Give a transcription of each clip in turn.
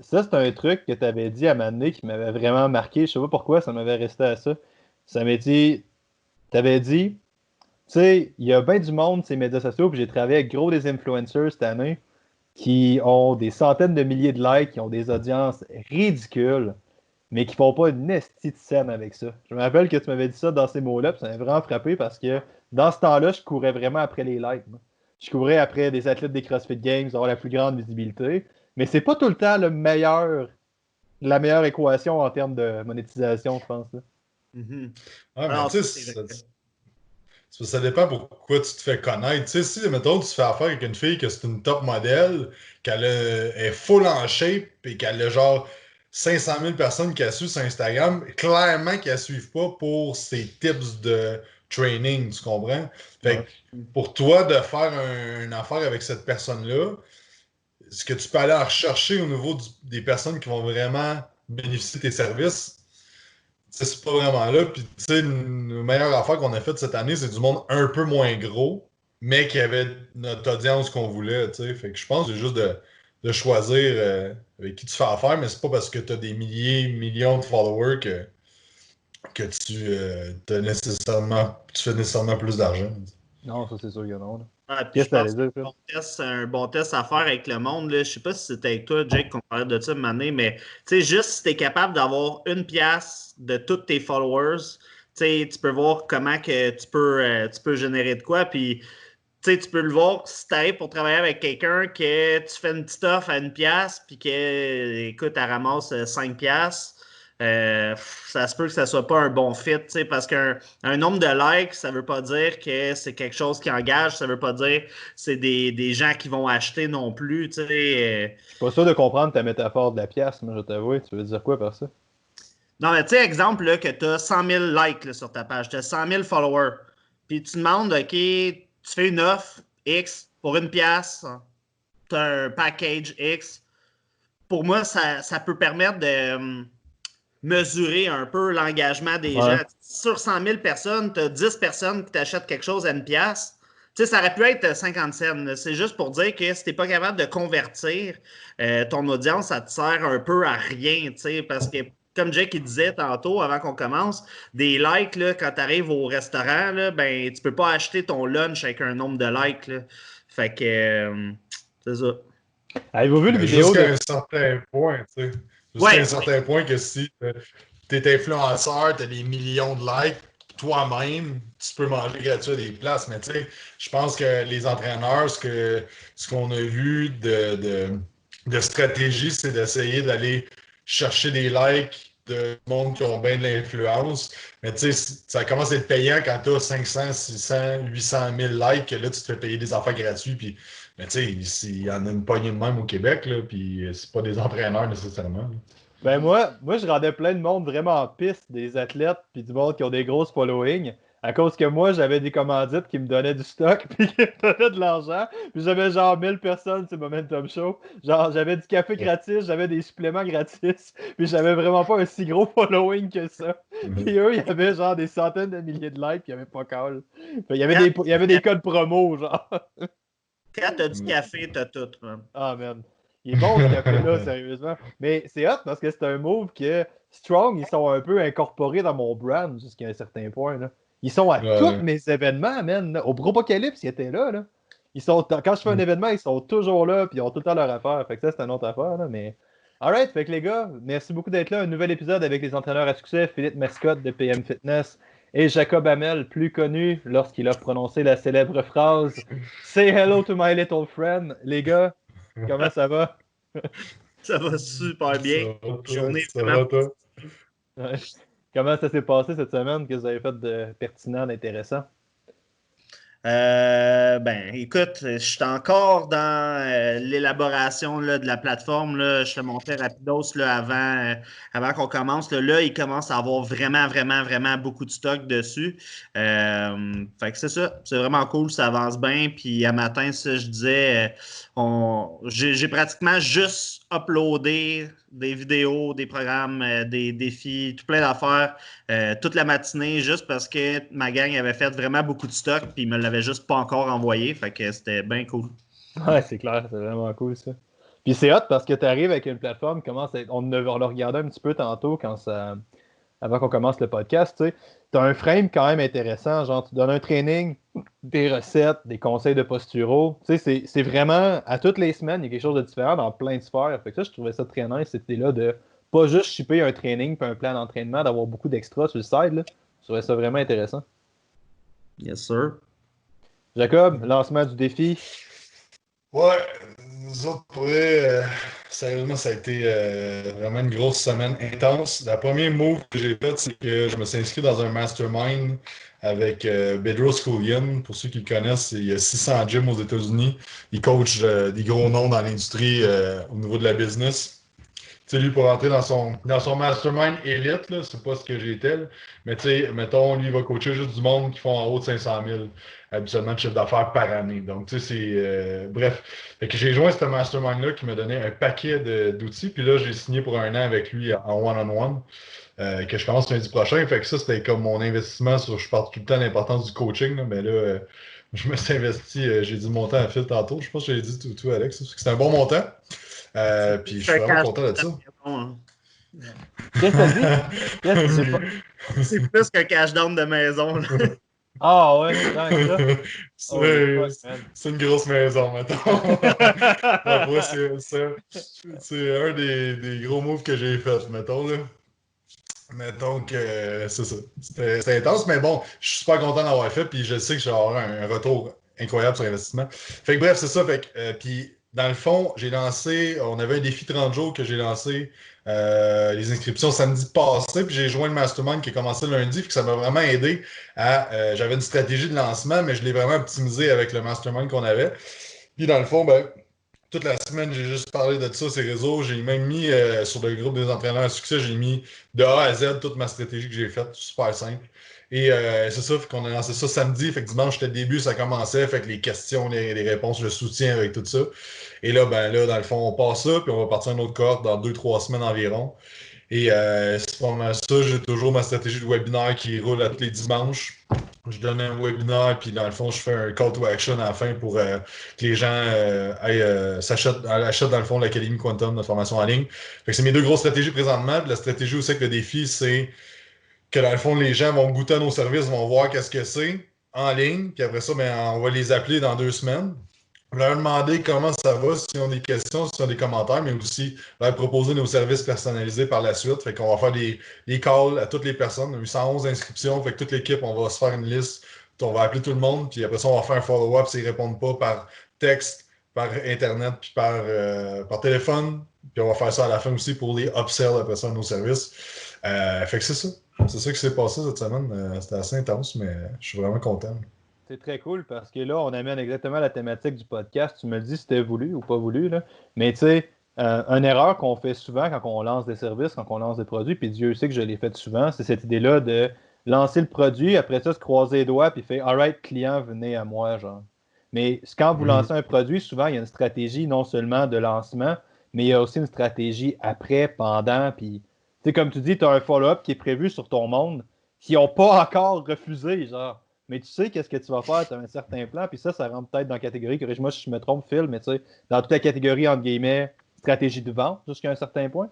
ça, c'est un truc que tu avais dit à un moment donné qui m'avait vraiment marqué. Je sais pas pourquoi ça m'avait resté à ça. Ça m'a dit, t'avais dit, tu sais, il y a bien du monde, ces médias sociaux, puis j'ai travaillé avec gros des influencers cette année qui ont des centaines de milliers de likes, qui ont des audiences ridicules, mais qui font pas une estie de scène avec ça. Je me rappelle que tu m'avais dit ça dans ces mots-là, puis ça m'a vraiment frappé parce que dans ce temps-là, je courais vraiment après les likes. Moi. Je courais après des athlètes des CrossFit Games, avoir la plus grande visibilité, mais c'est pas tout le temps la meilleure équation en termes de monétisation, je pense. Là. Mhm. Ouais, mais Alors, tu ça, c'est sais, vrai. ça dépend pourquoi tu te fais connaître. Tu sais, si, mettons, tu fais affaire avec une fille que c'est une top modèle, est full en shape et qu'elle a genre 500 000 personnes qui la suivent sur Instagram, clairement qu'elles ne suivent pas pour ses tips de training, tu comprends? Fait Ouais. que pour toi, de faire une affaire avec cette personne-là, ce que tu peux aller en rechercher au niveau des personnes qui vont vraiment bénéficier de tes services, c'est pas vraiment là. Puis, tu sais, une meilleure affaire qu'on a faite cette année, c'est du monde un peu moins gros, mais qui avait notre audience qu'on voulait, tu sais. Fait que je pense que c'est juste de choisir avec qui tu fais affaire, mais c'est pas parce que tu as des millions de followers que tu fais nécessairement plus d'argent. Non, ça c'est sûr que non. Là. Ah, puis Qu'est-ce je que pense t'allais que dire, Phil? c'est un bon test à faire avec le monde. Là. Je sais pas si c'était avec toi, Jake, qu'on parlait de ça une année, mais tu sais, juste si tu es capable d'avoir une pièce de tous tes followers, tu peux voir comment que tu peux générer de quoi. Puis tu peux le voir si tu arrives pour travailler avec quelqu'un que tu fais une petite offre à une pièce, puis que, écoute, elle ramasse 5 pièces. Ça se peut que ça soit pas un bon fit, parce qu'un nombre de likes, ça veut pas dire que c'est quelque chose qui engage, ça veut pas dire que c'est des gens qui vont acheter non plus, Je suis pas sûr de comprendre ta métaphore de la pièce, mais je t'avoue. Tu veux dire quoi par ça? Non, mais tu sais, exemple, là, que tu as 100 000 likes là, sur ta page, tu as 100 000 followers, puis tu demandes, OK, tu fais une offre X pour une pièce, tu as un package X. Pour moi, ça peut permettre de mesurer un peu l'engagement des Ouais. gens. Sur 100 000 personnes, tu as 10 personnes qui t'achètent quelque chose à une pièce. Tu sais, ça aurait pu être 50 cents. C'est juste pour dire que si tu n'es pas capable de convertir ton audience, ça te sert un peu à rien, tu sais, parce que comme Jake il disait tantôt, avant qu'on commence, des likes, là, quand tu arrives au restaurant, là, ben, tu peux pas acheter ton lunch avec un nombre de likes. Là. Fait que, c'est ça. Avez-vous vu le Mais vidéo jusqu'à de. un certain point, tu sais. Jusqu'à un Ouais, certain point que si tu es influenceur, tu as des millions de likes, toi-même, tu peux manger gratuit à des places. Mais tu sais, je pense que les entraîneurs, ce qu'on a vu de stratégie, c'est d'essayer d'aller chercher des likes de monde qui ont bien de l'influence. Mais tu sais, ça commence à être payant quand tu as 500, 600, 800 000 likes, que là, tu te fais payer des affaires gratuits. Puis, mais tu sais, il y en a une poignée de même au Québec, là, puis c'est pas des entraîneurs nécessairement. Là. Ben moi, je rendais plein de monde vraiment en piste, des athlètes, puis du monde qui ont des grosses followings, à cause que moi, j'avais des commandites qui me donnaient du stock, puis qui me donnaient de l'argent, puis j'avais genre 1000 personnes sur Momentum Show. Genre, j'avais du café gratis, j'avais des suppléments gratis, puis j'avais vraiment pas un si gros following que ça. Puis eux, il y avait genre des centaines de milliers de likes, puis il y avait pas call. Il y avait des codes promo, genre. quand tu as du café, tu as tout. Man. Ah, man. Il est bon ce café-là, sérieusement. Mais c'est hot parce que c'est un move que Strong, ils sont un peu incorporés dans mon brand jusqu'à un certain point. Là. Ils sont à tous Ouais. mes événements, man. Au Propocalypse, ils étaient là. Là. Quand je fais un événement, ils sont toujours là, puis ils ont tout le temps leur affaire. Fait que ça, c'est une autre affaire. Là, mais... Alright, fait que les gars, merci beaucoup d'être là. Un nouvel épisode avec les entraîneurs à succès, Philippe Mascotte de PM Fitness et Jacob Hamel, plus connu lorsqu'il a prononcé la célèbre phrase Say hello to my little friend. Les gars, comment ça va? Ça va super bien. Ça va, toi? Journée Ça vraiment. va, toi? Ouais. Comment ça s'est passé cette semaine que vous avez fait de pertinent, d'intéressant? Ben, écoute, je suis encore dans l'élaboration là, de la plateforme. Là. Je te montrais rapidos là, avant qu'on commence. Là, il commence à avoir vraiment, vraiment, vraiment beaucoup de stock dessus. Fait que c'est ça. C'est vraiment cool. Ça avance bien. Puis à matin, ça, je disais, j'ai pratiquement juste uploadé des vidéos, des programmes, des défis, tout plein d'affaires toute la matinée juste parce que ma gang avait fait vraiment beaucoup de stock puis ils me l'avaient juste pas encore envoyé. Fait que c'était bien cool. Ouais, c'est clair, c'est vraiment cool ça. Puis c'est hot parce que tu arrives avec une plateforme, on l'a regardé un petit peu tantôt avant qu'on commence le podcast, tu sais. Tu as un frame quand même intéressant, genre tu donnes un training, des recettes, des conseils de posturaux. Tu sais, c'est vraiment, à toutes les semaines, il y a quelque chose de différent dans plein de sphères. Fait que ça, je trouvais ça très nice, c'était là de pas juste shipper un training puis un plan d'entraînement, d'avoir beaucoup d'extras sur le side, là. Je trouvais ça vraiment intéressant. Yes, sir. Jacob, lancement du défi. Ouais, nous autres, pour vrai, sérieusement, ça a été vraiment une grosse semaine intense. La première move que j'ai faite, c'est que je me suis inscrit dans un mastermind avec Bedros Keuilian. Pour ceux qui le connaissent, il y a 600 gyms aux États-Unis. Il coach des gros noms dans l'industrie au niveau de la business. Tu sais, lui, pour rentrer dans son mastermind élite, là, c'est pas ce que j'étais, là. Mais tu sais, mettons, lui, il va coacher juste du monde qui font en haut de 500 000 habituellement de chiffre d'affaires par année. Donc, tu sais, bref. Fait que j'ai joint ce mastermind-là qui m'a donné un paquet d'outils. Puis là, j'ai signé pour un an avec lui en one-on-one, que je commence lundi prochain. Fait que ça, c'était comme mon investissement sur. Je parle tout le temps de l'importance du coaching, là, mais là, je me suis investi, j'ai dit le montant à fil tantôt. Je pense que j'ai dit tout, Alex. C'est un bon montant. Puis je suis vraiment content de ça. Qu'est-ce que t'as dit? Qu'est-ce que pas... C'est plus qu'un cash down de maison. Là. Ah ouais, tant que ça. Oh, C'est une grosse maison, mettons. Après, c'est un des gros moves que j'ai fait, mettons, là. Mettons que c'est ça. C'était intense, mais bon, je suis super content d'avoir fait, puis je sais que je vais avoir un retour incroyable sur l'investissement. Fait que bref, c'est ça. Fait que, puis, dans le fond, on avait un défi 30 jours que j'ai lancé les inscriptions samedi passé, puis j'ai joint le mastermind qui a commencé lundi, puis que ça m'a vraiment aidé j'avais une stratégie de lancement, mais je l'ai vraiment optimisé avec le mastermind qu'on avait. Puis dans le fond, ben, toute la semaine, j'ai juste parlé de ça, ces réseaux. J'ai même mis sur le groupe des entraîneurs à succès, j'ai mis de A à Z toute ma stratégie que j'ai faite, super simple. Et c'est ça, fait qu'on a lancé ça samedi. Fait que dimanche, c'était le début, ça commençait. Fait que les questions, les réponses, le soutien avec tout ça. Et là, ben là, dans le fond, on passe ça, puis on va partir à une autre cohorte dans 2-3 semaines environ. Et c'est pas mal ça. J'ai toujours ma stratégie de webinaire qui roule à tous les dimanches. Je donne un webinaire, puis dans le fond, je fais un call to action à la fin pour que les gens achètent dans le fond l'Académie Quantum, notre formation en ligne. Fait que c'est mes deux grosses stratégies présentement. Puis la stratégie aussi avec le défi, c'est que dans le fond, les gens vont goûter à nos services, vont voir qu'est-ce que c'est en ligne. Puis après ça, ben, on va les appeler dans 2 semaines. Leur demander comment ça va, s'ils ont des questions, s'ils ont des commentaires, mais aussi leur proposer nos services personnalisés par la suite. Fait qu'on va faire des calls à toutes les personnes. On a eu 111 inscriptions. Fait que toute l'équipe, on va se faire une liste. On va appeler tout le monde. Puis après ça, on va faire un follow-up s'ils ne répondent pas par texte, par Internet, puis par téléphone. Puis on va faire ça à la fin aussi pour les upsell après ça à nos services. Fait que c'est ça. C'est ça qui s'est passé cette semaine. C'était assez intense, mais je suis vraiment content. C'est très cool parce que là, on amène exactement la thématique du podcast. Tu me dis si c'était voulu ou pas voulu, là. Mais tu sais, une erreur qu'on fait souvent quand on lance des services, quand on lance des produits, puis Dieu sait que je l'ai fait souvent, c'est cette idée-là de lancer le produit, après ça, se croiser les doigts, puis faire Alright, client, venez à moi, genre. Mais quand vous lancez un produit, souvent, il y a une stratégie non seulement de lancement, mais il y a aussi une stratégie après, pendant, puis tu sais, comme tu dis, tu as un follow-up qui est prévu sur ton monde qui n'ont pas encore refusé, genre. Mais tu sais qu'est-ce que tu vas faire, tu as un certain plan, puis ça rentre peut-être dans la catégorie, corrige-moi si je me trompe, Phil, mais tu sais, dans toute la catégorie, entre guillemets, stratégie de vente jusqu'à un certain point.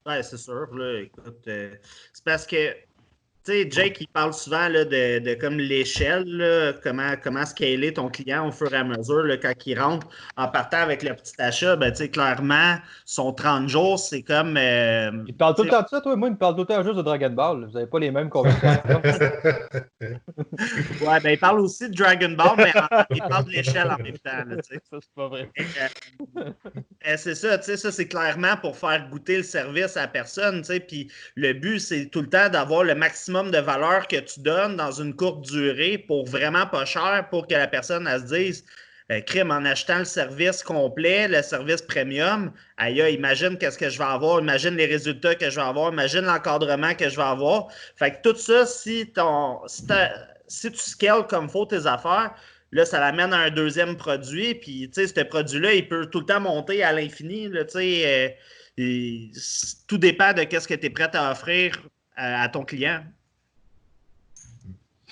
Ouais, c'est sûr. Là, écoute, c'est parce que tu sais, Jake, il parle souvent là, de comme l'échelle, là, comment scaler ton client au fur et à mesure là, quand il rentre en partant avec le petit achat. Ben, tu sais, clairement, son 30 jours, c'est comme. Il parle tout le temps de ça, toi. Moi, il me parle tout le temps juste de Dragon Ball. Vous n'avez pas les mêmes conversations. Ouais, ben, il parle aussi de Dragon Ball, mais il parle de l'échelle en même temps. Là, ça, c'est pas vrai. C'est ça, tu sais, ça, c'est clairement pour faire goûter le service à la personne, tu sais, puis le but, c'est tout le temps d'avoir le maximum de valeur que tu donnes dans une courte durée pour vraiment pas cher pour que la personne, elle se dise, crime, en achetant le service complet, le service premium, aïe, imagine qu'est-ce que je vais avoir, imagine les résultats que je vais avoir, imagine l'encadrement que je vais avoir. Fait que tout ça, si tu scales comme faut tes affaires, là, ça l'amène à un deuxième produit. Puis, tu sais, ce produit-là, il peut tout le temps monter à l'infini. Tu sais, tout dépend de ce que tu es prêt à offrir à ton client.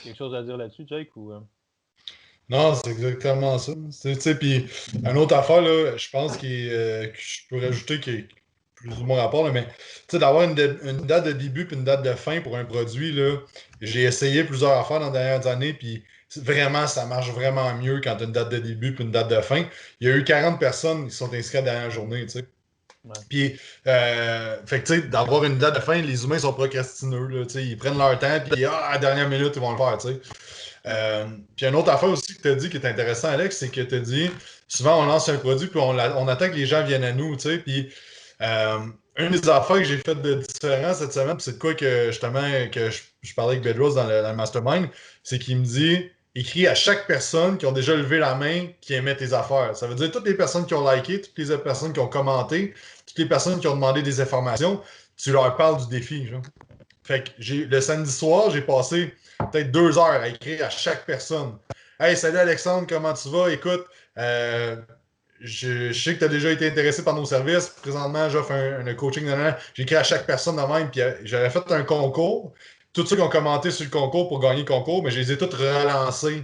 Quelque chose à dire là-dessus, Jake? Ou... Non, c'est exactement ça. Puis, une autre affaire, là, je pense que je peux rajouter qui est plus ou moins rapport, là, mais d'avoir une date de début et une date de fin pour un produit, là, j'ai essayé plusieurs affaires dans les dernières années, puis vraiment, ça marche vraiment mieux quand tu as une date de début et une date de fin. Il y a eu 40 personnes qui sont inscrites à la dernière journée, tu sais. Ouais. Puis, fait que, tu sais, d'avoir une date de fin, les humains sont procrastineux, là, tu sais, ils prennent leur temps, puis à la dernière minute, ils vont le faire, tu sais. Puis une autre affaire aussi que tu as dit qui est intéressant, Alex, c'est que tu as dit souvent on lance un produit puis on attend que les gens viennent à nous, tu sais. Puis une des affaires que j'ai faites de différent cette semaine, puis c'est de quoi que justement que je parlais avec Bedros dans le Mastermind, c'est qu'il me dit écris à chaque personne qui ont déjà levé la main qui aimait tes affaires. Ça veut dire toutes les personnes qui ont liké, toutes les personnes qui ont commenté, toutes les personnes qui ont demandé des informations, tu leur parles du défi. Genre. Fait que le samedi soir, j'ai passé peut-être 2 heures à écrire à chaque personne. Hey, salut Alexandre, comment tu vas? Écoute, je sais que tu as déjà été intéressé par nos services. Présentement, j'offre un coaching. J'ai écrit à chaque personne de même. Puis j'avais fait un concours. Tous ceux qui ont commenté sur le concours pour gagner le concours, mais je les ai tous relancés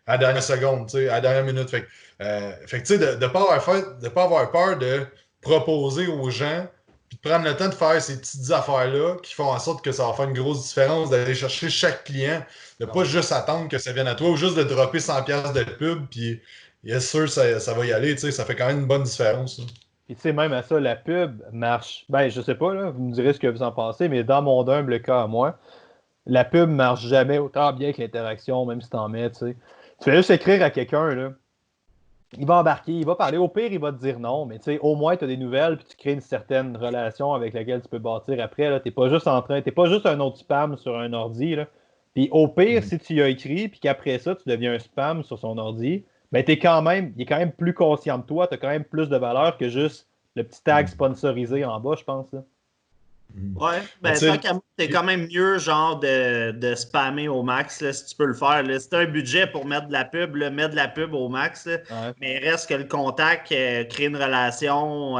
à la dernière seconde, à la dernière minute. Fait que tu sais, de ne pas avoir peur de proposer aux gens puis de prendre le temps de faire ces petites affaires-là qui font en sorte que ça va faire une grosse différence, d'aller chercher chaque client, de pas juste attendre que ça vienne à toi ou juste de dropper 100$ de pub, puis yes sûr, ça va y aller, tu sais, ça fait quand même une bonne différence. Là. Puis tu sais, même à ça, la pub marche. Ben, je sais pas, là, vous me direz ce que vous en pensez, mais dans mon humble cas à moi, la pub marche jamais autant bien que l'interaction, même si t'en mets, tu sais. Tu fais juste écrire à quelqu'un, là. Il va embarquer, il va parler. Au pire, il va te dire non, mais tu sais, au moins, tu as des nouvelles, puis tu crées une certaine relation avec laquelle tu peux bâtir après. Là. T'es pas juste t'es pas juste un autre spam sur un ordi. Là. Puis au pire, si tu y as écrit, puis qu'après ça, tu deviens un spam sur son ordi, ben il est quand même plus conscient de toi, tu as quand même plus de valeur que juste le petit tag sponsorisé en bas, je pense. Là. Ouais, ben tant qu'à moi, c'est quand même mieux genre de spammer au max là, si tu peux le faire. Là. Si tu as un budget pour mettre de la pub, là, mets de la pub au max. Là. Ouais. Mais reste que le contact, créer une relation,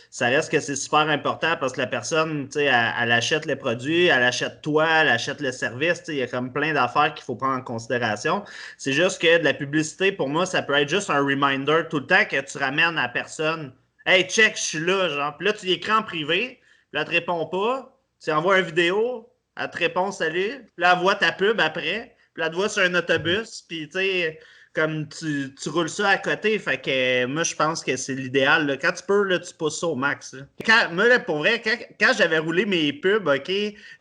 ça reste que c'est super important parce que la personne, tu sais, elle achète les produits, elle achète toi, elle achète le service. Il y a comme plein d'affaires qu'il faut prendre en considération. C'est juste que de la publicité, pour moi, ça peut être juste un reminder tout le temps que tu ramènes à la personne. Hey, check, je suis là, genre. Puis là, tu l'écris en privé. Puis là, elle te répond pas. Tu envoies une vidéo, elle te répond salut. Puis là, elle voit ta pub après. Puis là, elle te voit sur un autobus. Puis tu sais, comme tu roules ça à côté. Fait que moi, je pense que c'est l'idéal. Là. Quand tu peux, là, tu pousses ça au max. Moi, là, pour vrai, quand j'avais roulé mes pubs, OK,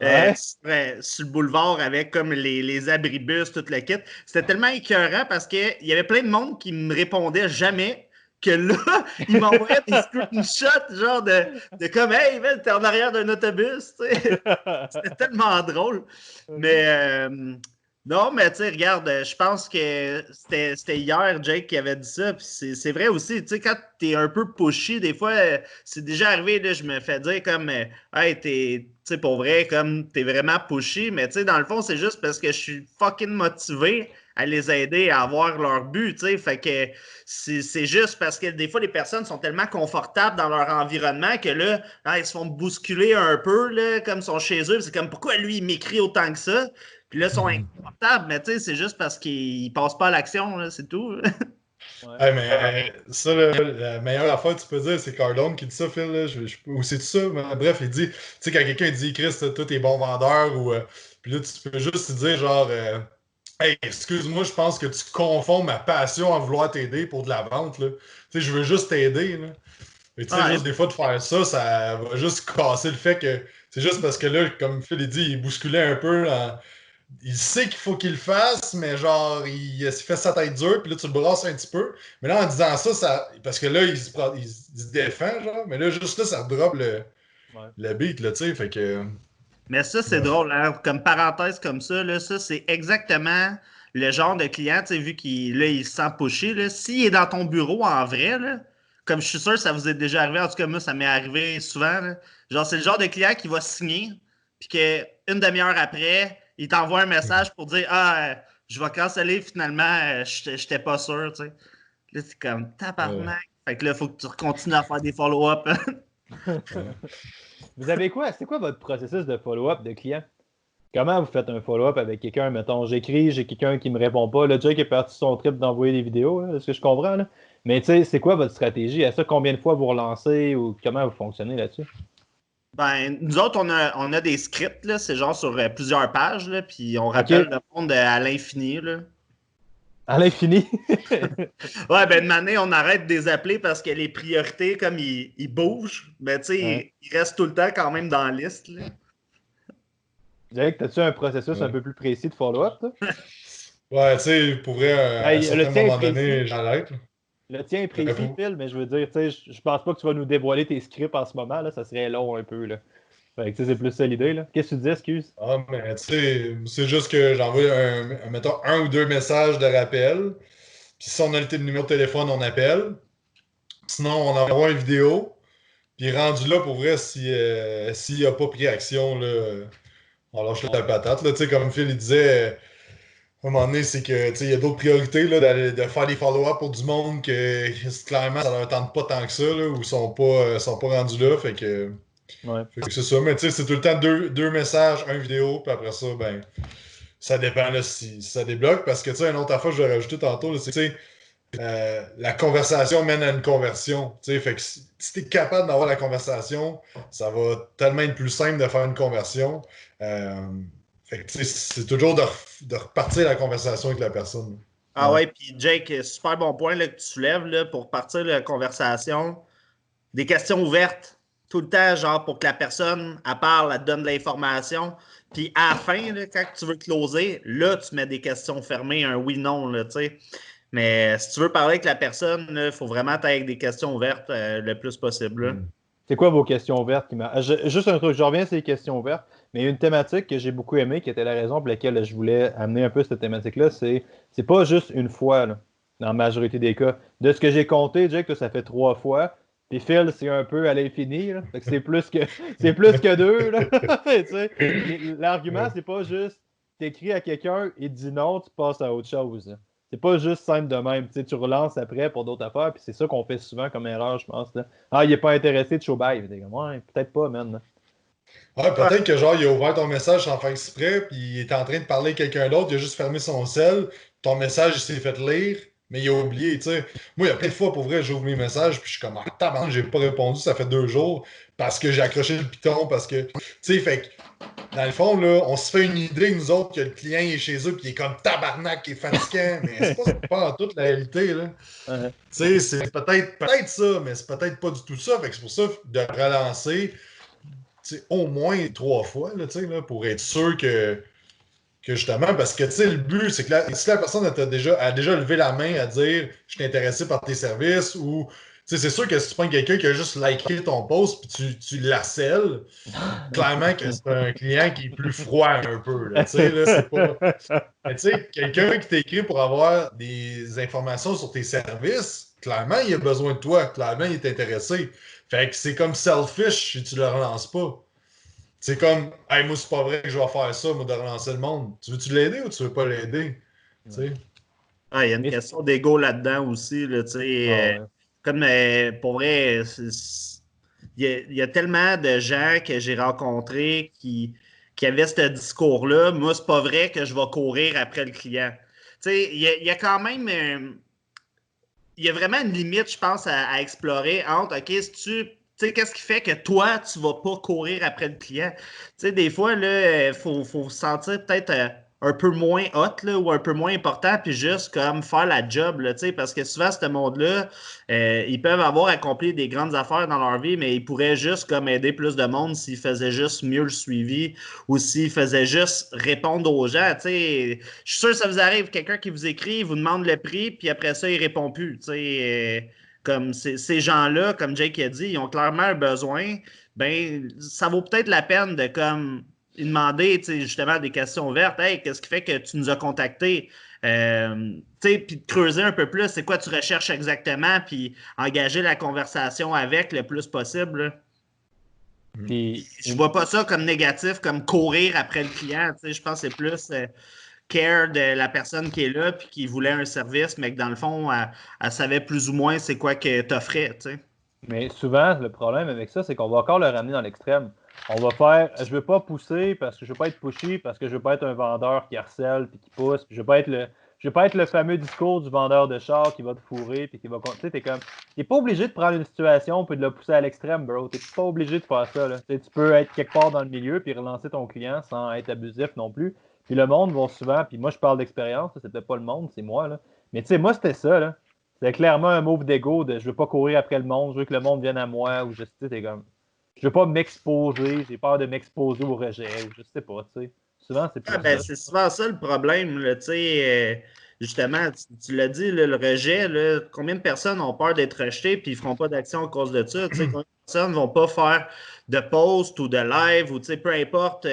sur le boulevard avec comme les abribus, tout le kit, c'était tellement écœurant parce qu'il y avait plein de monde qui me répondait jamais. Que là, il m'envoyait des screenshots, genre de comme, hey, man, t'es en arrière d'un autobus, tu sais. C'était tellement drôle. Mais non, mais tu sais, regarde, je pense que c'était hier, Jake, qui avait dit ça. Puis c'est vrai aussi, tu sais, quand t'es un peu pushy, des fois, c'est déjà arrivé, là, je me fais dire comme, hey, tu sais, pour vrai, comme, t'es vraiment pushy. Mais tu sais, dans le fond, c'est juste parce que je suis fucking motivé à les aider à avoir leur but, tu sais. Fait que c'est juste parce que des fois, les personnes sont tellement confortables dans leur environnement que là, ils se font bousculer un peu, là, comme ils sont chez eux. C'est comme, pourquoi lui, il m'écrit autant que ça? Puis là, ils sont inconfortables, mais tu sais, c'est juste parce qu'ils passent pas à l'action, là, c'est tout. Ouais. Hey, mais ça, là, la meilleure affaire que tu peux dire, c'est Cardone qui dit ça, Phil. Là, ou c'est ça? Mais bref, il dit, tu sais, quand quelqu'un dit, Chris, toi, t'es bon vendeur, ou puis là, tu peux juste te dire, genre, hey, excuse-moi, je pense que tu confonds ma passion à vouloir t'aider pour de la vente. Là. Tu sais, je veux juste t'aider. Là. Mais tu sais, Ouais. juste des fois de faire ça, ça va juste casser le fait que c'est juste parce que là, comme Phil dit, il bousculait un peu. Il sait qu'il faut qu'il le fasse, mais genre, il fait sa tête dure, puis là, tu le brasses un petit peu. Mais là, en disant ça parce que là, il se défend, genre, mais là, juste là, ça drop Ouais. le beat, là, tu sais, fait que... Mais ça, c'est Bref. drôle, hein? Comme parenthèse comme ça, là, ça, c'est exactement le genre de client, tu sais, vu qu'il là, il se sent pusher, là, s'il est dans ton bureau en vrai, là, comme je suis sûr que ça vous est déjà arrivé, en tout cas, moi, ça m'est arrivé souvent, là, genre, c'est le genre de client qui va signer, puis qu'une demi-heure après, il t'envoie un message pour dire Ah, je vais canceller finalement, j'étais pas sûr, tu sais. Là, c'est comme Ouais. tabarnak. Fait que là, il faut que tu continues à faire des follow-up. Ouais. Vous avez quoi? C'est quoi votre processus de follow-up de client? comment vous faites un follow-up avec quelqu'un? Mettons, j'écris, j'ai quelqu'un qui me répond pas. Le Jake est parti sur son trip d'envoyer des vidéos, là, est-ce que je comprends, là? Mais tu sais, c'est quoi votre stratégie? À ça, combien de fois vous relancez ou comment vous fonctionnez là-dessus? Ben, nous autres, on a des scripts, là, c'est genre sur plusieurs pages, là, puis on rappelle OK. le monde à l'infini, là. À l'infini? Ouais, ben, de année, on arrête de les appeler parce que les priorités, comme ils bougent, ben, tu sais, Ouais. ils restent tout le temps quand même dans la liste, là. Jake, as-tu un processus un Ouais. peu plus précis de follow-up, toi? Ouais, tu sais, pour vrai, à un Le certain tien est moment précis. donné, j'arrête. Le tien est précis, Pour- Phil, mais je veux dire, tu sais, je pense pas que tu vas nous dévoiler tes scripts en ce moment, là, ça serait long un peu, là. Fait que, tu sais, c'est plus ça l'idée, là. Qu'est-ce que tu dis, excuse? Ah, mais tu sais, c'est juste que j'envoie mettons, un ou deux messages de rappel. Puis si on a le numéro de téléphone, on appelle. Sinon, on envoie une vidéo. Puis rendu là, pour vrai, s'il n'a pas pris action, là, on lâche la patate. Là, tu sais, comme Phil il disait, à un moment donné, c'est que tu sais, il y a d'autres priorités là, de faire des follow-up pour du monde que clairement, ça leur tente pas tant que ça, là, ou sont pas rendus là. Ouais. Fait que c'est ça. Mais tu sais, c'est tout le temps deux messages, un vidéo, puis après ça, ben, ça dépend là, si ça débloque. Parce que tu sais, une autre affaire que je vais rajouter tantôt, là, c'est que tu sais, la conversation mène à une conversion. Tu sais, fait que si tu es capable d'avoir la conversation, ça va tellement être plus simple de faire une conversion. Euh, fait que tu sais, c'est toujours de repartir la conversation avec la personne. Ah ouais, puis Jake, super bon point là, que tu soulèves là, pour partir de la conversation. Des questions ouvertes, tout le temps, genre pour que la personne, elle parle, elle te donne de l'information. Puis à la fin, là, quand tu veux closer, là, tu mets des questions fermées, un oui-non, là, tu sais. Mais si tu veux parler avec la personne, il faut vraiment être avec des questions ouvertes le plus possible, là. C'est quoi vos questions ouvertes Juste un truc, je reviens sur les questions ouvertes, mais il y a une thématique que j'ai beaucoup aimée, qui était la raison pour laquelle je voulais amener un peu cette thématique-là, c'est pas juste une fois, là, dans la majorité des cas. De ce que j'ai compté, Jake, ça fait 3 fois. Puis Phil, c'est un peu à l'infini, là. Fait que c'est plus que 2, là. Tu sais, l'argument, c'est pas juste t'écris à quelqu'un, il te dit non, tu passes à autre chose, là. C'est pas juste simple de même. Tu sais, tu relances après pour d'autres affaires, puis c'est ça qu'on fait souvent comme erreur, je pense, là. Ah, il est pas intéressé de show bye. T'es comme, ouais, peut-être pas, man. Ouais, Ouais, peut-être que genre, il a ouvert ton message sans faire exprès, puis il est en train de parler à quelqu'un d'autre, il a juste fermé son cell, ton message, il s'est fait lire, mais il a oublié, tu sais. Moi, il y a plein de fois, pour vrai, j'ouvre mes messages, puis je suis comme, ah, tabarnak, j'ai pas répondu, ça fait 2 jours, parce que j'ai accroché le piton, parce que, tu sais, fait que, dans le fond, là, on se fait une idée, nous autres, que le client est chez eux, puis il est comme tabarnak, qui est fatigant, mais c'est pas en toute la réalité, là. Uh-huh. Tu sais, c'est peut-être ça, mais c'est peut-être pas du tout ça, fait que c'est pour ça de relancer au moins 3 fois là, pour être sûr que justement, parce que le but, c'est que si la personne a déjà levé la main à dire je suis intéressé par tes services ou c'est sûr que si tu prends quelqu'un qui a juste liké ton post puis tu l'harcèles, clairement que c'est un client qui est plus froid un peu. Là, c'est pas. Mais quelqu'un qui t'écrit pour avoir des informations sur tes services, clairement, il a besoin de toi. Clairement, il est intéressé. Fait que c'est comme selfish si tu le relances pas. C'est comme, hey, moi, c'est pas vrai que je vais faire ça, moi, de relancer le monde. Tu veux-tu l'aider ou tu veux pas l'aider? Tu sais? il y a une Mais question d'ego là-dedans aussi, là, tu sais. ah, ouais. Comme pour vrai, il y a tellement de gens que j'ai rencontrés qui avaient ce discours-là. Moi, c'est pas vrai que je vais courir après le client. Tu sais, il y a quand même. Il y a vraiment une limite, je pense, à explorer entre, OK, si tu sais, qu'est-ce qui fait que toi, tu vas pas courir après le client? Tu sais, des fois, là, faut se sentir peut-être un peu moins hot, là, ou un peu moins important, puis juste comme faire la job, là, tu sais, parce que souvent, ce monde-là, ils peuvent avoir accompli des grandes affaires dans leur vie, mais ils pourraient juste comme aider plus de monde s'ils faisaient juste mieux le suivi ou s'ils faisaient juste répondre aux gens, tu sais. Je suis sûr que ça vous arrive, quelqu'un qui vous écrit, il vous demande le prix, puis après ça, il répond plus, tu sais. Comme ces gens-là, comme Jake a dit, ils ont clairement un besoin, ben ça vaut peut-être la peine de comme lui demander justement des questions ouvertes. Hey, qu'est-ce qui fait que tu nous as contactés? Puis de creuser un peu plus, c'est quoi tu recherches exactement, puis engager la conversation avec le plus possible. Là. Puis, Je vois pas ça comme négatif, comme courir après le client. Je pense que c'est plus care de la personne qui est là puis qui voulait un service, mais que dans le fond, elle savait plus ou moins c'est quoi que t'offrais. mais souvent, le problème avec ça, c'est qu'on va encore le ramener dans l'extrême. on va faire, je veux pas pousser parce que je veux pas être pushy, parce que je veux pas être un vendeur qui harcèle puis qui pousse, puis je veux pas être le fameux discours du vendeur de char qui va te fourrer puis qui va, tu sais, t'es pas obligé de prendre une situation puis de la pousser à l'extrême, bro. T'es pas obligé de faire ça, là. Tu sais, tu peux être quelque part dans le milieu puis relancer ton client sans être abusif non plus. Puis le monde va souvent, puis moi je parle d'expérience, c'est peut-être pas le monde, c'est moi, là. Mais tu sais, moi c'était ça, là. C'était clairement un move d'ego de je veux pas courir après le monde, je veux que le monde vienne à moi, ou je sais, t'es comme. Je veux pas m'exposer, j'ai peur de m'exposer au rejet, ou je sais pas, tu sais. Souvent, c'est plus ça. C'est souvent ça le problème, là, tu sais. Justement, tu l'as dit, là, le rejet, là, combien de personnes ont peur d'être rejetées puis ils ne feront pas d'action à cause de ça? Combien de personnes ne vont pas faire de post ou de live ou peu importe,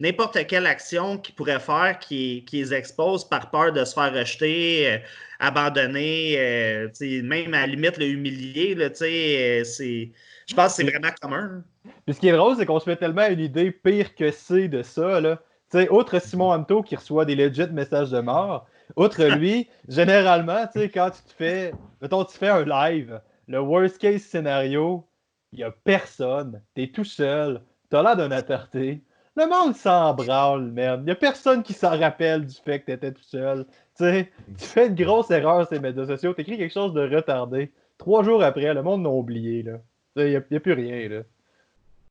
n'importe quelle action qu'ils pourraient faire qui les expose par peur de se faire rejeter, abandonner, même à la limite le humilier. Là, je pense que c'est vraiment commun. Puis ce qui est drôle, c'est qu'on se fait tellement une idée pire que c'est de ça, là. Tu sais, outre Simon Hamto qui reçoit des legit messages de mort, outre lui, généralement, tu sais, quand tu te fais, mettons, tu fais un live, le worst case scénario, il n'y a personne, t'es tout seul, t'as l'air d'un aparté, le monde s'en branle, merde, il n'y a personne qui s'en rappelle du fait que t'étais tout seul, tu sais, tu fais une grosse erreur sur les médias sociaux, t'écris quelque chose de retardé, 3 jours après, le monde l'a oublié, là, il n'y a plus rien, là.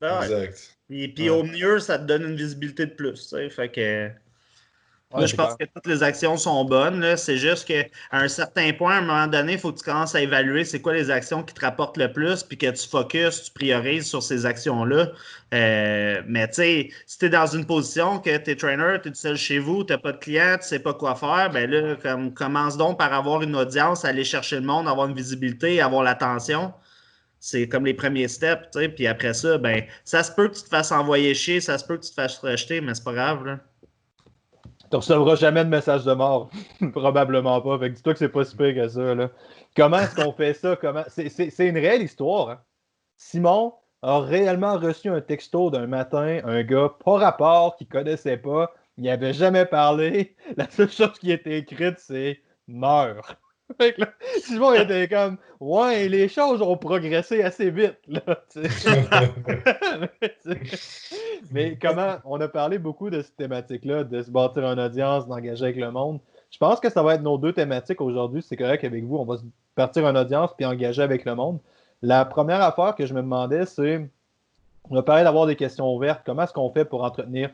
Ah ouais. Exact. Puis au mieux, ça te donne une visibilité de plus. Fait que. Moi, Ouais, je pense que toutes les actions sont bonnes. Là. C'est juste qu'à un certain point, à un moment donné, il faut que tu commences à évaluer c'est quoi les actions qui te rapportent le plus, puis que tu focuses, tu priorises sur ces actions-là. Mais tu sais, si tu es dans une position que tu es trainer, tu es tout seul chez vous, tu n'as pas de clients, tu ne sais pas quoi faire, ben là, commence donc par avoir une audience, aller chercher le monde, avoir une visibilité, avoir l'attention. C'est comme les premiers steps, tu sais. Puis après ça, ben, ça se peut que tu te fasses envoyer chier, ça se peut que tu te fasses rejeter, mais c'est pas grave, là. Tu recevras jamais de message de mort. Probablement pas. Fait que dis-toi que c'est pas si pire que ça, là. Comment est-ce qu'on fait ça? C'est une réelle histoire, hein? Simon a réellement reçu un texto d'un matin, un gars pas rapport, qu'il connaissait pas, il n'y avait jamais parlé. La seule chose qui était écrite, c'est meurs. Fait que là, Simon il était comme ouais, les choses ont progressé assez vite, là, tu sais. Mais comment on a parlé beaucoup de cette thématique-là, de se bâtir une audience, d'engager avec le monde. Je pense que ça va être nos deux thématiques aujourd'hui. C'est correct avec vous. On va se partir une audience puis engager avec le monde. La première affaire que je me demandais, c'est on a parlé d'avoir des questions ouvertes. Comment est-ce qu'on fait pour entretenir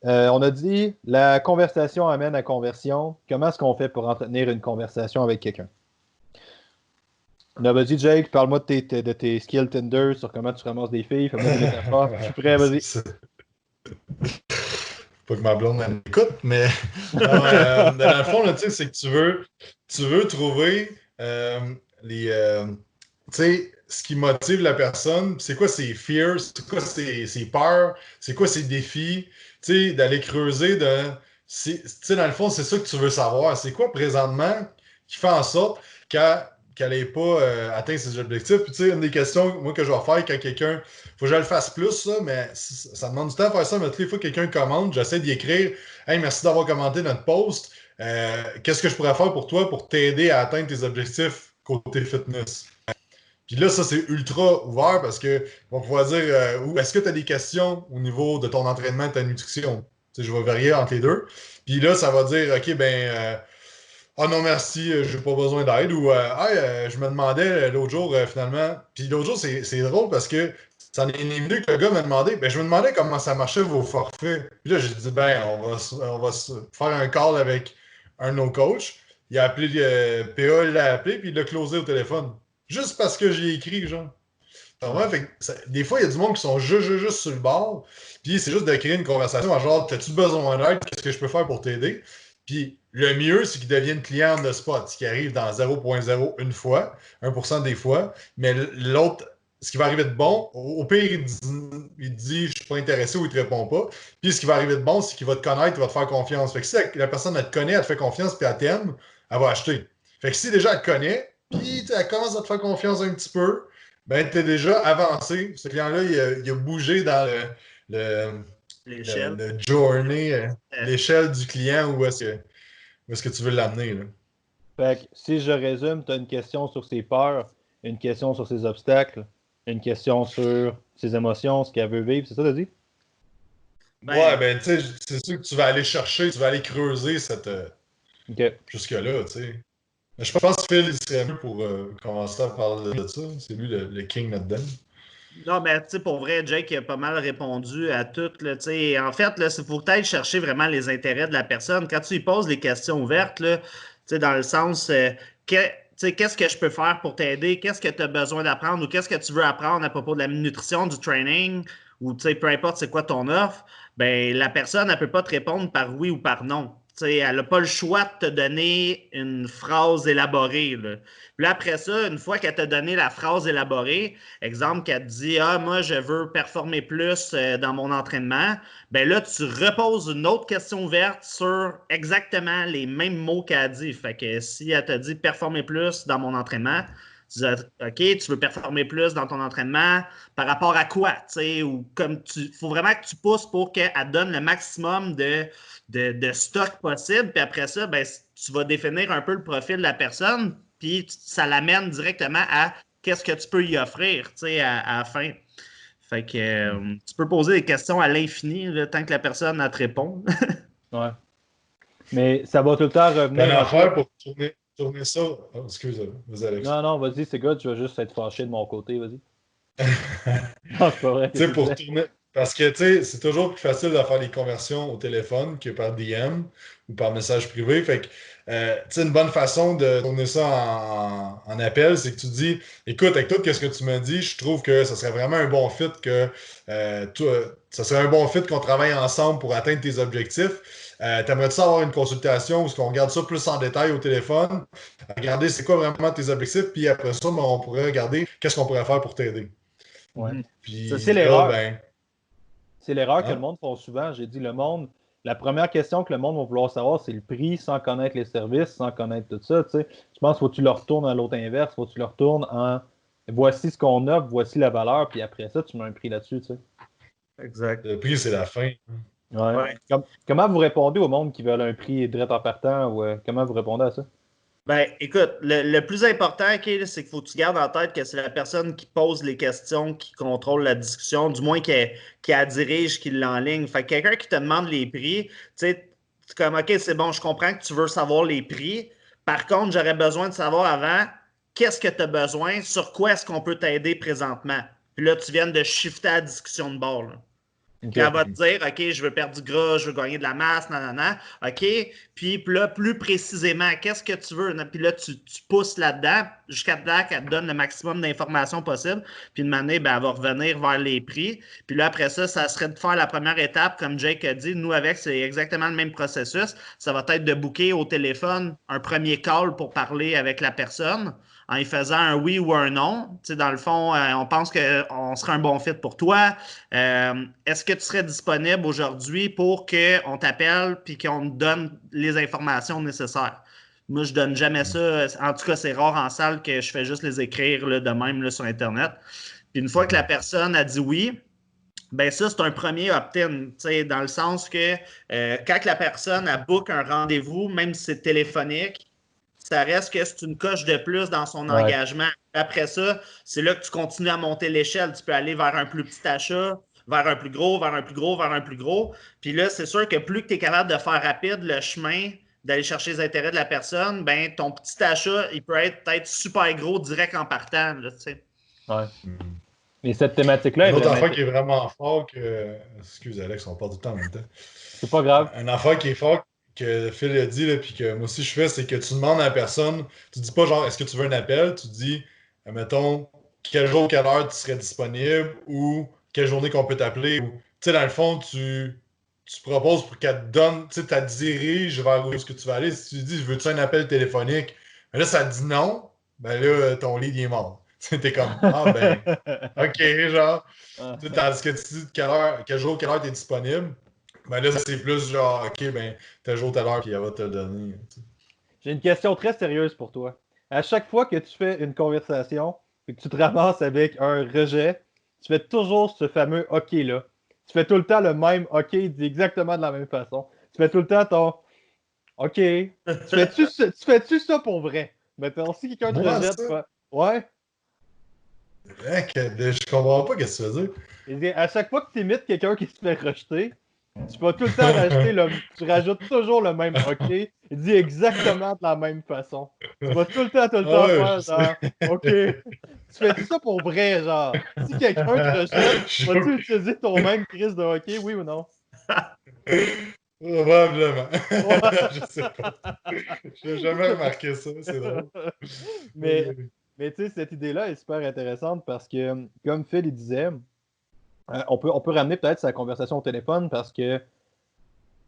on a dit la conversation amène à conversion. Comment est-ce qu'on fait pour entretenir une conversation avec quelqu'un? On a dit, Jake, parle-moi de tes skills Tinder sur comment tu ramasses des filles. Fais-moi des métaphores. Je suis prêt, vas-y. Pas que ma blonde elle m'écoute, mais dans le fond, là, c'est que tu veux trouver ce qui motive la personne, c'est quoi ses fears, c'est quoi ses peurs, c'est quoi ses défis, d'aller creuser dans le fond, c'est ça que tu veux savoir. C'est quoi présentement qui fait en sorte qu'elle n'ait pas atteint ses objectifs. Puis, une des questions moi, que je vais faire quand quelqu'un, faut que je le fasse plus, ça, mais ça demande du temps à faire ça. Mais toutes les fois que quelqu'un commande, j'essaie d'y écrire hey, merci d'avoir commenté notre post. Qu'est-ce que je pourrais faire pour toi pour t'aider à atteindre tes objectifs côté fitness? Puis là, ça, c'est ultra ouvert parce que on va pouvoir dire est-ce que tu as des questions au niveau de ton entraînement et de ta nutrition? Je vais varier entre les deux. Puis là, ça va dire OK, ah non, merci, j'ai pas besoin d'aide. Ou je me demandais l'autre jour, finalement. Puis l'autre jour, c'est drôle parce que ça en est venu que le gars m'a demandé. Je me demandais comment ça marchait vos forfaits. Puis là, j'ai dit on va se faire un call avec un de nos coachs. Il a appelé PA, il l'a appelé, puis il l'a closé au téléphone. Juste parce que j'ai écrit, genre. Des fois, il y a du monde qui sont juste sur le bord. Puis c'est juste de créer une conversation genre, t'as-tu besoin d'aide? Qu'est-ce que je peux faire pour t'aider? Puis le mieux, c'est qu'ils deviennent clients de spot, ce qui arrive dans 0.0 une fois, 1% des fois. Mais l'autre, ce qui va arriver de bon, au pire, il dit je suis pas intéressé ou il te répond pas. Puis ce qui va arriver de bon, c'est qu'il va te connaître, il va te faire confiance. Fait que si la personne elle te connaît, elle te fait confiance, puis elle t'aime, elle va acheter. Fait que si déjà elle te connaît, puis elle commence à te faire confiance un petit peu, ben t'es déjà avancé. Ce client-là, il a bougé dans L'échelle. le journey, l'échelle du client où est-ce que tu veux l'amener, là. Fait que si je résume, tu as une question sur ses peurs, une question sur ses obstacles, Une question sur ses émotions, ce qu'elle veut vivre, c'est ça, t'as dit? Ouais, ben, tu sais, c'est sûr que tu vas aller chercher, tu vas aller creuser OK. jusque-là, tu sais. Mais je pense que Phil il serait mieux pour commencer à parler de ça. C'est lui le king là-dedans. Non, mais tu sais, pour vrai, Jake a pas mal répondu à tout. Là, tu sais. En fait, il faut que tu ailles chercher vraiment les intérêts de la personne. Quand tu lui poses les questions ouvertes, là, tu sais, dans le sens, tu sais, qu'est-ce que je peux faire pour t'aider? Qu'est-ce que tu as besoin d'apprendre ou qu'est-ce que tu veux apprendre à propos de la nutrition, du training ou tu sais, peu importe c'est quoi ton offre, ben, la personne, elle peut pas te répondre par oui ou par non. Tu sais, elle n'a pas le choix de te donner une phrase élaborée. Là. Puis là, après ça, une fois qu'elle t'a donné la phrase élaborée, exemple, qu'elle te dit ah, moi, je veux performer plus dans mon entraînement, ben là, tu reposes une autre question ouverte sur exactement les mêmes mots qu'elle a dit. Fait que si elle te dit performer plus dans mon entraînement, tu dis OK, tu veux performer plus dans ton entraînement par rapport à quoi? Ou comme il faut vraiment que tu pousses pour qu'elle donne le maximum de stock possible. Puis après ça, ben, tu vas définir un peu le profil de la personne, puis ça l'amène directement à qu'est-ce que tu peux y offrir à la fin. Fait que tu peux poser des questions à l'infini tant que la personne te répond. Ouais. Mais ça va tout le temps Une revenir un peu. affaire pour tourner ça. Oh, excuse, vas-y, Alex. Non, non, vas-y, c'est good, je vais juste être fâché de mon côté, vas-y. Non, c'est pas vrai, Tu qu'est-ce sais, que tu pour disais? tourner. Parce que, tu sais, c'est toujours plus facile de faire les conversions au téléphone que par DM ou par message privé. Fait que, tu sais, une bonne façon de tourner ça en appel, c'est que tu dis, écoute, avec tout ce que tu me dis, je trouve que ça serait vraiment un bon fit ça serait un bon fit qu'on travaille ensemble pour atteindre tes objectifs. T'aimerais-tu avoir une consultation où on regarde ça plus en détail au téléphone? Regarder c'est quoi vraiment tes objectifs, puis après ça, ben, on pourrait regarder qu'est-ce qu'on pourrait faire pour t'aider. Ouais. Ça, Puis c'est là, l'erreur. ben, C'est l'erreur que le hein? monde font souvent. J'ai dit, le monde, la première question que le monde va vouloir savoir, c'est le prix sans connaître les services, sans connaître tout ça. Tu sais. Je pense qu'il faut que tu le retournes à l'autre inverse. Il faut que tu le retournes en voici ce qu'on offre, voici la valeur, puis après ça, tu mets un prix là-dessus. Tu sais. Exact. Le prix, c'est la fin. Ouais. Ouais. Comment vous répondez au monde qui veulent un prix direct en partant ou comment vous répondez à ça? Ben, écoute, le plus important, okay, c'est qu'il faut que tu gardes en tête que c'est la personne qui pose les questions, qui contrôle la discussion, du moins qui la dirige, qui l'enligne. Fait que quelqu'un qui te demande les prix, tu sais, c'est comme, OK, c'est bon, je comprends que tu veux savoir les prix. Par contre, j'aurais besoin de savoir avant qu'est-ce que tu as besoin, sur quoi est-ce qu'on peut t'aider présentement. Puis là, tu viens de shifter la discussion de bord. Là. Quand elle OK. va te dire, OK, je veux perdre du gras, je veux gagner de la masse, nanana, OK, puis là, plus précisément, qu'est-ce que tu veux? Puis là, tu pousses là-dedans jusqu'à temps qu'elle te donne le maximum d'informations possible. Puis de manière, ben, elle va revenir vers les prix. Puis là, après ça, ça serait de faire la première étape, comme Jake a dit. Nous, avec, c'est exactement le même processus. Ça va être de booker au téléphone un premier call pour parler avec la personne en y faisant un oui ou un non. Tu sais, dans le fond, on pense qu'on serait un bon fit pour toi. Est-ce que tu serais disponible aujourd'hui pour qu'on t'appelle et qu'on te donne les informations nécessaires? Moi, je donne jamais ça. En tout cas, c'est rare en salle que je fais juste les écrire là, de même là, sur Internet. Puis une fois que la personne a dit oui, ben ça, c'est un premier opt-in, dans le sens que quand la personne a book un rendez-vous, même si c'est téléphonique, ça reste que c'est une coche de plus dans son Ouais. engagement. Après ça, c'est là que tu continues à monter l'échelle. Tu peux aller vers un plus petit achat, vers un plus gros, vers un plus gros, vers un plus gros. Puis là, c'est sûr que plus que tu es capable de faire rapide le chemin d'aller chercher les intérêts de la personne, ben ton petit achat, il peut être peut-être super gros direct en partant. Là, Ouais. Mhm. Mais cette thématique-là est Un autre vraiment. affaire qui est vraiment fort que. Excuse Alex, on parle du temps en même temps. C'est pas grave. Un affaire qui est fort que Phil a dit, là, puis que moi aussi je fais, c'est que tu demandes à la personne, tu dis pas genre est-ce que tu veux un appel, tu dis, mettons, quel jour, quelle heure tu serais disponible ou quelle journée qu'on peut t'appeler. Tu sais, dans le fond, tu proposes pour qu'elle te donne, tu sais, tu la diriges vers où est-ce que tu vas aller. Si tu dis, veux-tu un appel téléphonique, mais là, ça te dit non, ben là, ton lead il est mort. T'es comme, ah ben, ok, genre. Ah. Tu sais, tandis que tu dis quel jour, quelle heure tu es disponible, ben là, c'est plus genre, ok, ben, tel jour, telle heure, puis elle va te le donner. Tu sais. J'ai une question très sérieuse pour toi. À chaque fois que tu fais une conversation et que tu te ramasses avec un rejet, tu fais toujours ce fameux OK-là. Tu fais tout le temps le même OK dit exactement de la même façon. Tu fais tout le temps ton OK. Tu fais-tu ça pour vrai? Mettons, si quelqu'un te Moi, rejette, tu ça, fais ouais. Je comprends pas ce que tu veux dire. Et à chaque fois que tu imites quelqu'un qui se fait rejeter, tu vas tout le temps tu rajoutes toujours le même OK. Il dit exactement de la même façon. Tu vas tout le Ah temps ouais, faire je sais. genre OK. Tu fais ça pour vrai, genre. Si quelqu'un te rejette, Je vas-tu utiliser ton même crise de OK, oui ou non? Probablement. Ouais. Je sais pas. J'ai jamais remarqué ça, c'est drôle. Mais, mais tu sais, cette idée-là est super intéressante parce que, comme Phil il disait, on peut ramener peut-être sa conversation au téléphone parce que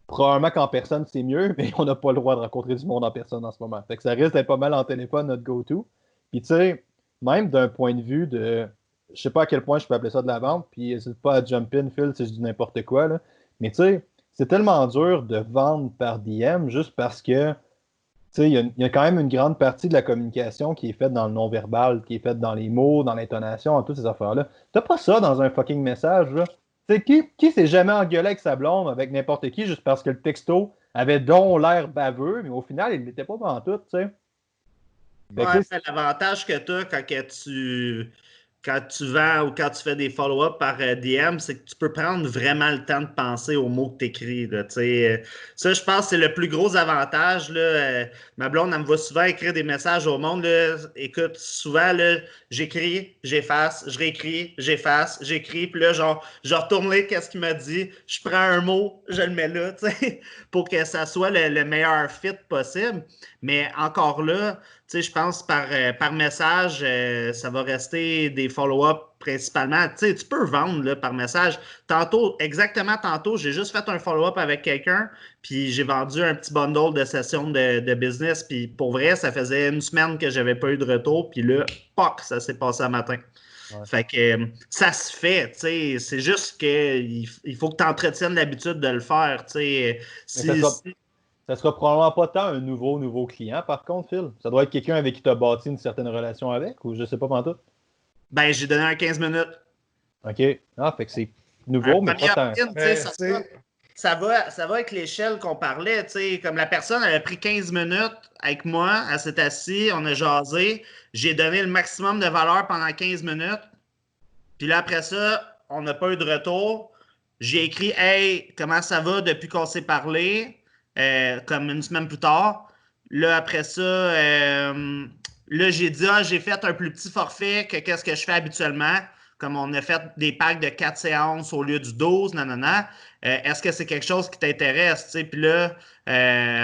probablement qu'en personne, c'est mieux, mais on n'a pas le droit de rencontrer du monde en personne en ce moment. Fait que ça risque d'être pas mal en téléphone, notre go-to. Puis tu sais, même d'un point de vue de. Je sais pas à quel point je peux appeler ça de la vente, puis n'hésite pas à jump in, Phil, si je dis n'importe quoi, là. Mais tu sais, c'est tellement dur de vendre par DM juste parce que, tu sais, il y a quand même une grande partie de la communication qui est faite dans le non-verbal, qui est faite dans les mots, dans l'intonation, dans toutes ces affaires-là. T'as pas ça dans un fucking message, là. Tu sais, qui s'est jamais engueulé avec sa blonde, avec n'importe qui, juste parce que le texto avait donc l'air baveux, mais au final, il l'était pas dans tout, tu sais. Fait que, Ouais, tu sais, l'avantage que tu as quand tu vends ou quand tu fais des follow-up par DM, c'est que tu peux prendre vraiment le temps de penser aux mots que tu écris. Là, ça, je pense que c'est le plus gros avantage. Là. Ma blonde, elle me voit souvent écrire des messages au monde. Là. Écoute, souvent, là, j'écris, j'efface, je réécris, j'efface, j'écris. Puis là, genre, je retourne lire qu'est-ce qu'il m'a dit. Je prends un mot, je le mets là, pour que ça soit le meilleur fit possible. Mais encore là, tu sais, je pense par message, ça va rester des follow-up principalement. Tu sais, tu peux vendre là, par message. Exactement tantôt, j'ai juste fait un follow-up avec quelqu'un, puis j'ai vendu un petit bundle de sessions de business. Puis pour vrai, ça faisait une semaine que j'avais pas eu de retour. Puis là, poc, ça s'est passé un matin. ouais. Fait que ça se fait, tu sais. C'est juste qu'il faut que tu entretiennes l'habitude de le faire, tu sais. Mais Si, si ça sera probablement pas tant un nouveau client, par contre, Phil. Ça doit être quelqu'un avec qui tu as bâti une certaine relation avec, ou je sais pas tout. ben, j'ai donné un 15 minutes. OK. Ah, fait que c'est Un nouveau, mais premier pas tant. opt-in, tu sais, Mais, tu sais, ça va avec l'échelle qu'on parlait, tu sais, comme la personne elle a pris 15 minutes avec moi, elle s'est assise, on a jasé, j'ai donné le maximum de valeur pendant 15 minutes, puis là après ça, on n'a pas eu de retour. J'ai écrit Hey, comment ça va depuis qu'on s'est parlé, comme une semaine plus tard. Là, après ça, là, j'ai dit j'ai fait un plus petit forfait que qu'est-ce que je fais habituellement. Comme on a fait des packs de 4 séances au lieu du 12, nanana. Est-ce que c'est quelque chose qui t'intéresse? Puis là,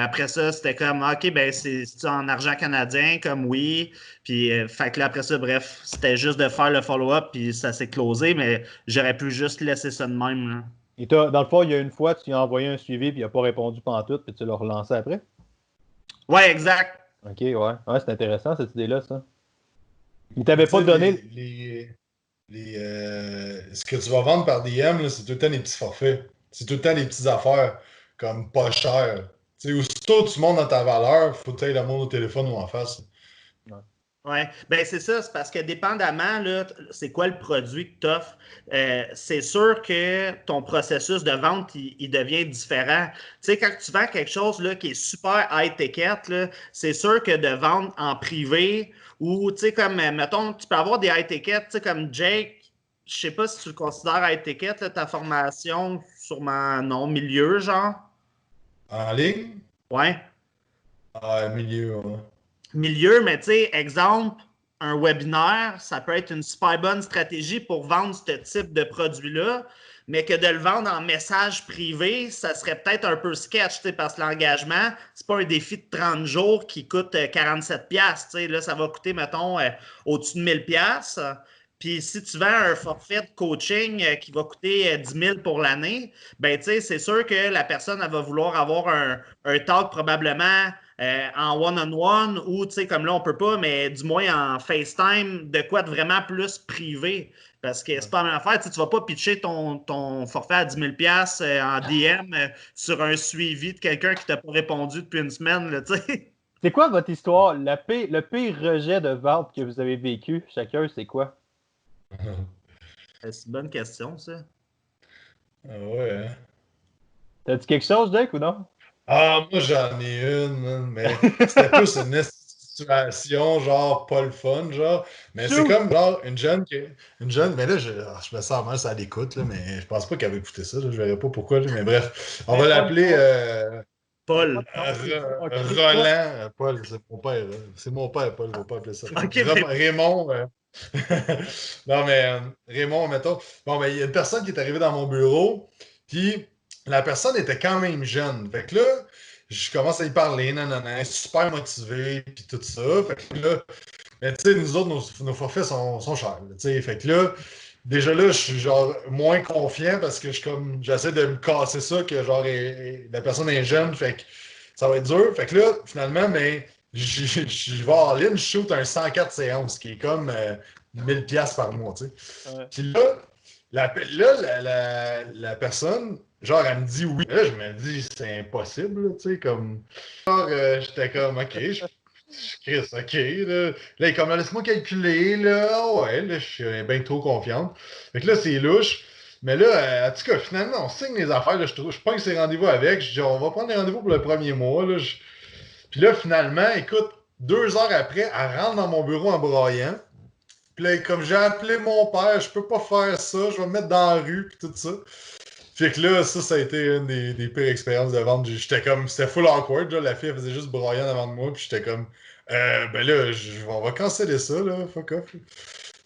après ça, c'était comme OK, ben c'est en argent canadien, comme oui. Puis, fait que là, après ça, bref, c'était juste de faire le follow-up, puis ça s'est closé, mais j'aurais pu juste laisser ça de même. Là. Et dans le fond, il y a une fois, tu lui as envoyé un suivi, puis il n'a pas répondu pantoute, puis tu l'as relancé après. Ouais, exact. OK, ouais. Ouais, c'est intéressant, cette idée-là, ça. Il mais t'avait tu pas sais, donné. ce que tu vas vendre par DM, là, c'est tout le temps des petits forfaits. C'est tout le temps des petites affaires comme pas cher. Tu sais, aussitôt que tu montes dans ta valeur, faut que tu aies le monde au téléphone ou en face. Ouais. Ouais, ben c'est ça, c'est parce que dépendamment, là, c'est quoi le produit que tu offres, c'est sûr que ton processus de vente, il devient différent. Tu sais, quand tu vends quelque chose là, qui est super high ticket, là, c'est sûr que de vendre en privé ou, tu sais, comme, mettons, tu peux avoir des high tickets, tu sais, comme Jake, je sais pas si tu le considères high ticket, là, ta formation, sûrement non, milieu, genre. En ligne? Ouais. Ah, milieu, ouais. Milieu, mais tu sais, exemple, un webinaire, ça peut être une super bonne stratégie pour vendre ce type de produit-là, mais que de le vendre en message privé, ça serait peut-être un peu sketch, parce que l'engagement, c'est pas un défi de 30 jours qui coûte 47$. Là, ça va coûter, mettons, au-dessus de 1000$. Puis si tu vends un forfait de coaching qui va coûter 10 000 pour l'année, ben tu sais, c'est sûr que la personne elle va vouloir avoir un talk probablement en one-on-one ou, tu sais, comme là, on peut pas, mais du moins en FaceTime, de quoi de vraiment plus privé. Parce que c'est pas la même affaire. Tu vas pas pitcher ton forfait à 10 000 en DM sur un suivi de quelqu'un qui t'a pas répondu depuis une semaine, là, tu sais. C'est quoi votre histoire? Le pire rejet de vente que vous avez vécu, chacun, c'est quoi? C'est une bonne question, ça. Ah ouais, hein. T'as-tu quelque chose, Jake, ou non? Ah, moi j'en ai une, man, mais c'était plus une situation, genre, pas le fun, genre. Mais c'est comme, genre, une jeune, mais là, je me sens mal, ça l'écoute, là, mais je pense pas qu'elle va écouter ça, là, je verrai pas pourquoi, là, mais bref, on va l'appeler Paul. Roland. Paul, c'est mon père, c'est mon père, Paul, on va pas appeler ça. Okay, Raymond. Non, mais Raymond, mettons. Bon, ben, il y a une personne qui est arrivée dans mon bureau, puis la personne était quand même jeune. Fait que là, je commence à y parler, nanana, super motivé, puis tout ça. Fait que là, mais tu sais, nous autres, nos forfaits sont chers. Tu sais, fait que là, déjà là, je suis genre moins confiant parce que j'essaie de me casser ça, que genre, la personne est jeune, fait que ça va être dur. Fait que là, finalement, mais je vais en ligne, je shoot un 104 séances, qui est comme 1000$ par mois, tu sais. Ouais. Puis la personne, genre, elle me dit oui. Là, je me dis, c'est impossible, tu sais, comme. Genre, j'étais comme, OK, Chris, OK, là. Là, il est comme, laisse-moi calculer, là. Ah ouais, là, je suis bien trop confiante. Fait que là, c'est louche. Mais là, en tout cas, finalement, on signe les affaires, là, je pense que c'est rendez-vous avec. Je dis, on va prendre les rendez-vous pour le premier mois, là. Puis là, finalement, écoute, 2 heures après, elle rentre dans mon bureau en braillant. Puis là, comme j'ai appelé mon père, je peux pas faire ça, je vais me mettre dans la rue, puis tout ça. Fait que là, ça a été une des pires expériences de vente. J'étais comme, c'était full awkward, là, la fille, elle faisait juste brailler en avant de moi, puis j'étais comme, ben là, on va canceller ça, là, fuck off.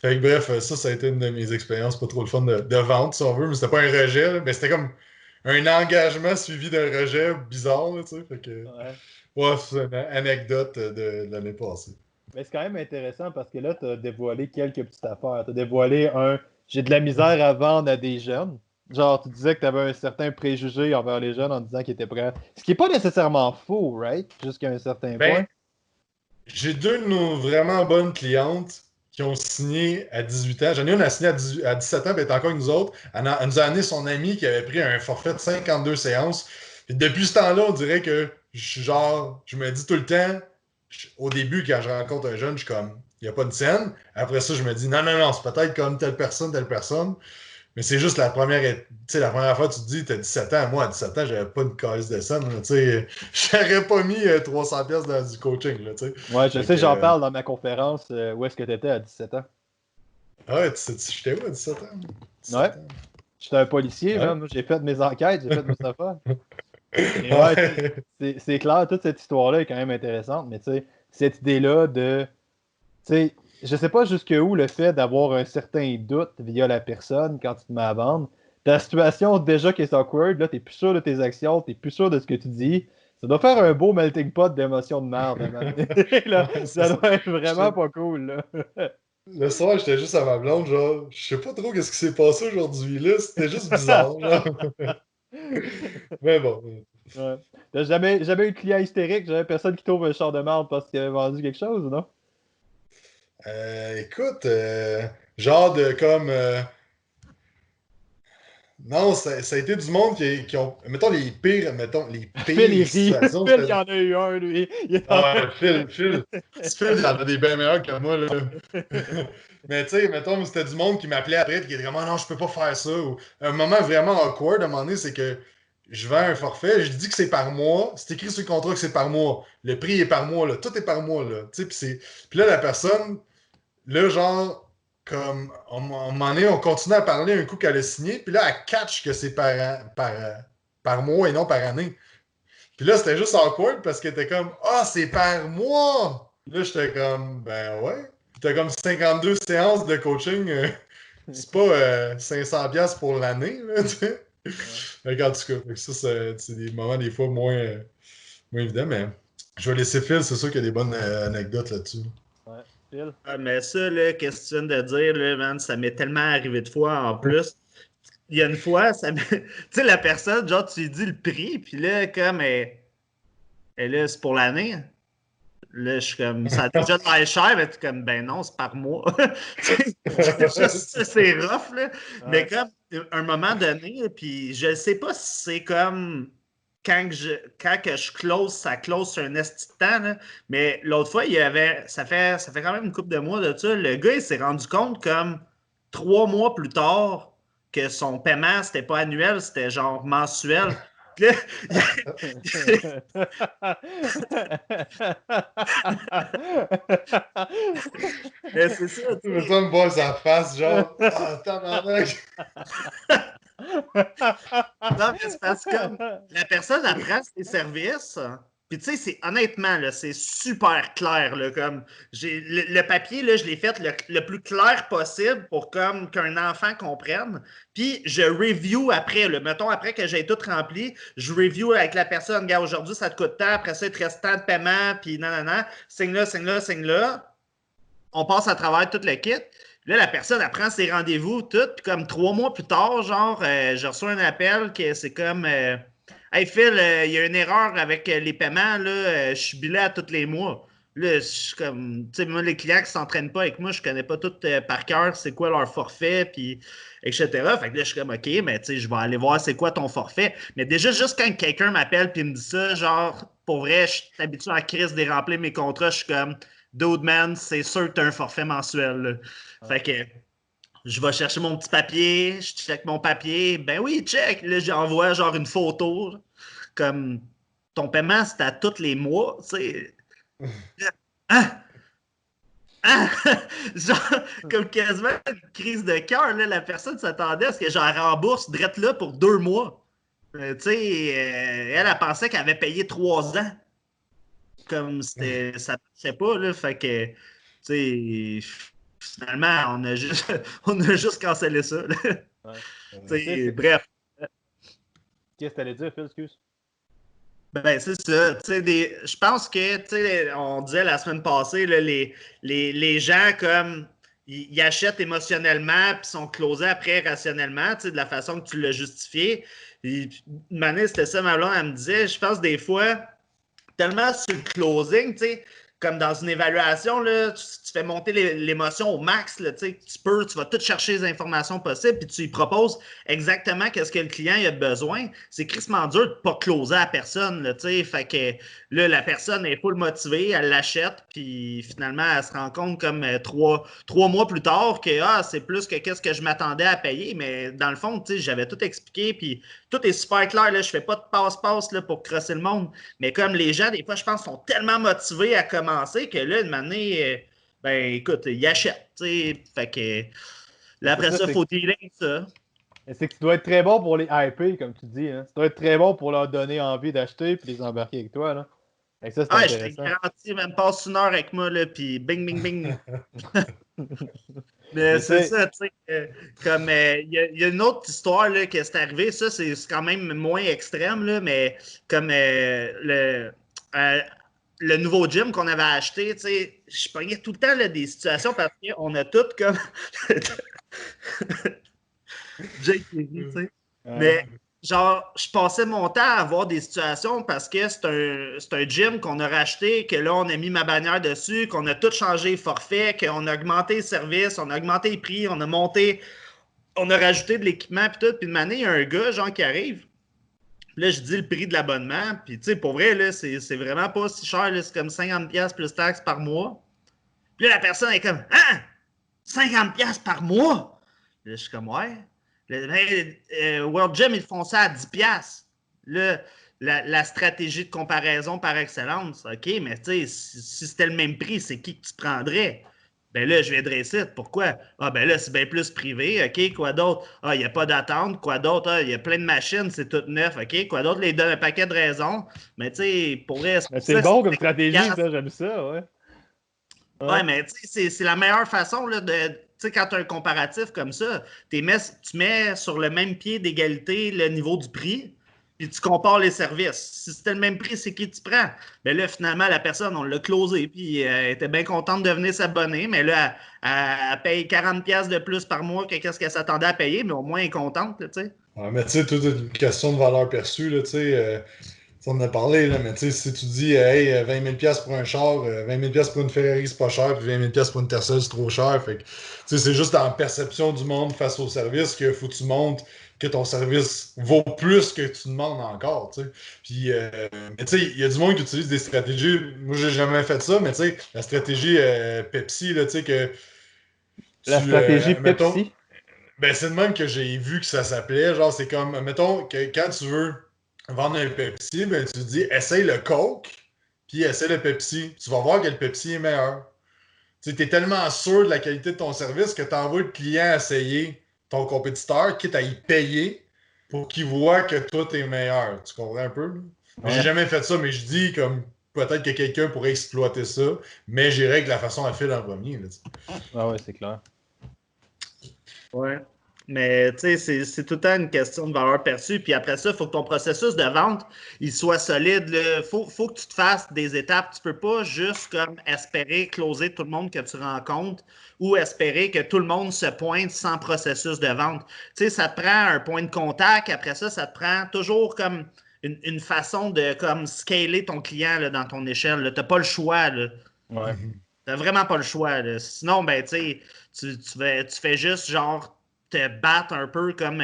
Fait que bref, ça a été une de mes expériences pas trop le fun de vente, si on veut, mais c'était pas un rejet, là, mais c'était comme un engagement suivi d'un rejet bizarre, là, tu sais, fait que... Ouais, c'est une anecdote de l'année passée. Mais c'est quand même intéressant parce que là, tu as dévoilé quelques petites affaires. Tu as dévoilé j'ai de la misère à vendre à des jeunes. Genre, tu disais que tu avais un certain préjugé envers les jeunes en disant qu'ils étaient prêts. Ce qui n'est pas nécessairement faux, right? Jusqu'à un certain point. J'ai 2 de nos vraiment bonnes clientes qui ont signé à 18 ans. J'en ai une qui a signé à 17 ans, puis elle est encore avec nous autres. Elle nous a amené son ami qui avait pris un forfait de 52 séances. Et depuis ce temps-là, on dirait que je me dis tout le temps, au début, quand je rencontre un jeune, je suis comme, il n'y a pas de scène. Après ça, je me dis, non, non, non, c'est peut-être comme telle personne, telle personne. Mais c'est juste la première fois, tu te dis, t'as 17 ans. Moi, à 17 ans, j'avais pas une calice de scène. Tu sais, j'aurais pas mis 300$ dans du coaching. Là, tu sais. Ouais, je sais, j'en parle dans ma conférence. Où est-ce que tu étais à 17 ans? Ah ouais, j'étais où à 17 ans? 17 ouais. Ans. J'étais un policier, ouais. Moi, j'ai fait mes enquêtes, j'ai fait mes affaires. Ouais, c'est clair, toute cette histoire-là est quand même intéressante, mais tu sais, cette idée-là de. Tu sais, je sais pas jusqu'où le fait d'avoir un certain doute via la personne quand tu te mets à vendre. Ta situation déjà qui est awkward, là, t'es plus sûr de tes actions, t'es plus sûr de ce que tu dis. Ça doit faire un beau melting pot d'émotions de merde. Là, ça doit être vraiment pas cool. Là. Le soir, j'étais juste à ma blonde, genre, je sais pas trop qu'est-ce qui s'est passé aujourd'hui, là. C'était juste bizarre, genre. Mais bon. Ouais. T'as jamais eu de client hystérique? J'avais personne qui trouve un char de merde parce qu'il avait vendu quelque chose, non? Écoute, genre de comme. Non, ça a été du monde qui ont. Mettons les pires Phil, il rit. situations. Phil, il y en a eu un, lui. Phil. Phil, il en a des bien meilleurs que moi, là. Mais tu sais, mettons, c'était du monde qui m'appelait après et qui était comme, ah non, je peux pas faire ça. Ou, un moment vraiment awkward à un moment donné, c'est que je vends un forfait, je dis que c'est par mois. C'est écrit sur le contrat que c'est par mois. Le prix est par mois, là. Tout est par mois, là. Tu sais, puis là, la personne, là, genre, comme, à un moment donné, on continue à parler un coup qu'elle a signé, puis là, elle catch que c'est par mois et non par année. Puis là, c'était juste awkward parce qu'elle était comme, ah, c'est par mois! Là, j'étais comme, ben ouais. Puis t'as comme 52 séances de coaching, c'est pas 500$ pour l'année, là, tu sais. Ouais. En tout cas, ça, c'est des moments des fois moins évidents, mais je vais laisser Phil, c'est sûr qu'il y a des bonnes anecdotes là-dessus. Ouais, Phil. Ah, mais ça, là, qu'est-ce que tu viens de dire, là, man, ça m'est tellement arrivé de fois en plus. Il y a une fois, tu sais, la personne, genre, tu lui dis le prix, puis là, comme, et là, c'est pour l'année. Là, je suis comme, ça a déjà l'air cher, mais tu es comme, ben non, c'est par mois. C'est rough, là. Ouais. Mais comme, à un moment donné, puis je ne sais pas si c'est comme quand que je close, ça close sur un esti de temps, là. Mais l'autre fois, ça fait quand même une couple de mois de ça. Le gars, il s'est rendu compte comme 3 mois plus tard que son paiement, c'était pas annuel, c'était genre mensuel. Puis là, mais c'est ça, Tu veux ça me voir sa face, genre, ah, tabarnak! Non, mais c'est parce que comme la personne apprend ses services. Puis tu sais, honnêtement, là, c'est super clair. Là, comme le papier, là, je l'ai fait le plus clair possible pour comme qu'un enfant comprenne. Puis je review après, là, mettons, après que j'ai tout rempli, je review avec la personne. Gars, aujourd'hui, ça te coûte tant, après ça, il te reste tant de paiement, puis nanana, signe là, signe là, signe là. On passe à travers tout le kit. Là, la personne, elle prend ses rendez-vous, tout. Puis comme 3 mois plus tard, genre, je reçois un appel que c'est comme Hey Phil, il y a une erreur avec les paiements, là, je suis billé à tous les mois. Là, je suis comme, tu sais, moi, les clients qui ne s'entraînent pas avec moi, je ne connais pas tout par cœur, c'est quoi leur forfait, puis etc. Fait que là, je suis comme, OK, mais tu sais, je vais aller voir c'est quoi ton forfait. Mais déjà, juste quand quelqu'un m'appelle et me dit ça, genre, pour vrai, je suis habitué à crise de remplir mes contrats, je suis comme, dude man, c'est sûr que tu as un forfait mensuel. Là. Fait que je vais chercher mon petit papier, je check mon papier. Ben oui, check. Là, j'envoie genre une photo. Comme ton paiement, c'est à tous les mois. Tu sais. Ah! Ah! Genre, comme quasiment une crise de cœur. La personne s'attendait à ce que j'en rembourse direct là pour 2 mois. Tu sais, elle pensait qu'elle avait payé 3 ans. Comme ça ne marchait pas. Là, fait que, tu sais, finalement, on a juste cancellé ça. Ouais. Bref. Qu'est-ce que tu allais dire, Phil? Excuse. Ben, c'est ça. Je pense que, on disait la semaine passée, là, les gens, comme, ils achètent émotionnellement puis sont closés après rationnellement, de la façon que tu l'as justifié. Une année, c'était ça, ma blonde, elle me disait, je pense des fois, tellement sur le closing, tu sais, comme dans une évaluation, là, tu fais monter l'émotion au max, là, tu vas tout chercher les informations possibles, puis tu lui proposes exactement ce que le client a besoin. C'est crissement dur de ne pas closer à personne, là, fait que là, la personne est full motivée, elle l'achète, puis finalement, elle se rend compte comme 3 mois plus tard que c'est plus que qu'est-ce que je m'attendais à payer, mais dans le fond, j'avais tout expliqué, puis tout est super clair, là, je fais pas de passe-passe là, pour crosser le monde, mais comme les gens, des fois, je pense, sont tellement motivés à commencer que là, une année, ben écoute, ils achètent, fait que là, après ça, il faut dealer ça. C'est que tu dois être très bon pour les hyper, comme tu dis. Hein. Tu dois être très bon pour leur donner envie d'acheter et les embarquer avec toi. Là. Fait que ça, c'est intéressant. Je te garantis, même passe 1 heure avec moi, là, puis bing, bing, bing. Mais c'est ça, tu sais, comme il y a une autre histoire là, que c'est arrivé, ça c'est quand même moins extrême, là, mais comme le nouveau gym qu'on avait acheté, tu sais, je pognais tout le temps là, des situations parce qu'on a toutes comme Jake tu sais. Mais genre, je passais mon temps à avoir des situations parce que c'est un gym qu'on a racheté, que là, on a mis ma bannière dessus, qu'on a tout changé les forfaits, qu'on a augmenté les services, on a augmenté les prix, on a rajouté de l'équipement, puis tout. Puis une année, il y a un gars, genre, qui arrive. Là, je dis le prix de l'abonnement. Puis, tu sais, pour vrai, là, c'est vraiment pas si cher. C'est comme 50$ plus taxes par mois. Puis là, la personne est comme, ah! 50$ par mois? Là, je suis comme, ouais. World Gym, ils font ça à 10$. Là, la stratégie de comparaison par excellence, OK, mais tu sais, si c'était le même prix, c'est qui que tu prendrais? Ben là, je vais dresser. Pourquoi? Ah, ben là, c'est bien plus privé. OK, quoi d'autre? Ah, il n'y a pas d'attente. Quoi d'autre? Ah, il y a plein de machines, c'est tout neuf. OK, quoi d'autre? Les donne un paquet de raisons. Mais tu sais, pour vrai, c'est bon comme stratégie, ça, j'aime ça, ouais. Ouais, mais tu sais, c'est la meilleure façon là, de. Tu sais, quand tu as un comparatif comme ça, tu mets sur le même pied d'égalité le niveau du prix, puis tu compares les services. Si c'était le même prix, c'est qui tu prends? Mais là, finalement, la personne, on l'a closé, puis elle était bien contente de venir s'abonner, mais là, elle paye 40$ de plus par mois que qu'est-ce qu'elle s'attendait à payer, mais au moins, elle est contente, tu sais. Ouais, mais tu sais, toute une question de valeur perçue, là, tu sais. On en a parlé, là, mais tu sais, si tu dis, hey, 20 000$ pour un char, 20 000$ pour une Ferrari, c'est pas cher, puis 20 000$ pour une Tercel, c'est trop cher. Fait que, tu sais, c'est juste en perception du monde face au service qu'il faut que tu montres que ton service vaut plus que tu demandes encore, tu sais. Puis, mais tu sais, il y a du monde qui utilise des stratégies. Moi, j'ai jamais fait ça, mais tu sais, la stratégie Pepsi, là, tu sais, que. La stratégie Pepsi? Ben, c'est de même que j'ai vu que ça s'appelait. Genre, c'est comme, mettons, que quand tu veux vendre un Pepsi, ben, tu dis essaye le Coke, puis essaye le Pepsi. Tu vas voir que le Pepsi est meilleur. Tu es tellement sûr de la qualité de ton service que tu envoies le client essayer ton compétiteur, quitte à y payer pour qu'il voit que toi, tu es meilleur. Tu comprends un peu? Ouais. J'ai jamais fait ça, mais je dis comme peut-être que quelqu'un pourrait exploiter ça, mais j'irais que la façon à faire en premier. Ah ouais, c'est clair. Ouais. Mais tu sais, c'est tout le temps une question de valeur perçue. Puis après ça, il faut que ton processus de vente il soit solide. Il faut que tu te fasses des étapes. Tu peux pas juste comme espérer closer tout le monde que tu rencontres ou espérer que tout le monde se pointe sans processus de vente. Tu sais, ça te prend un point de contact. Après ça, ça te prend toujours comme une façon de comme scaler ton client là, dans ton échelle. Tu n'as pas le choix. Là. Ouais. T'as vraiment pas le choix. Là. Sinon, ben, tu fais juste genre te battre un peu comme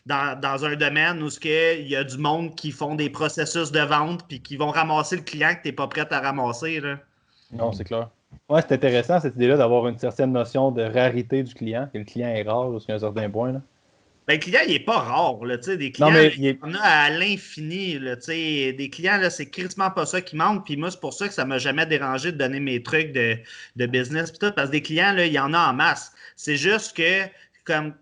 dans un domaine où il y a du monde qui font des processus de vente puis qui vont ramasser le client que tu n'es pas prêt à ramasser. Là. Non, c'est clair. Ouais, c'est intéressant cette idée-là d'avoir une certaine notion de rarité du client, que le client est rare jusqu'à un certain point. Là. Ben, le client, il n'est pas rare. Là, des clients, non, mais il en a à l'infini. Là, des clients, là, c'est critiquement pas ça qui manque. Puis moi, c'est pour ça que ça ne m'a jamais dérangé de donner mes trucs de business. Pis tout, parce que des clients, là, il y en a en masse. C'est juste que, comme,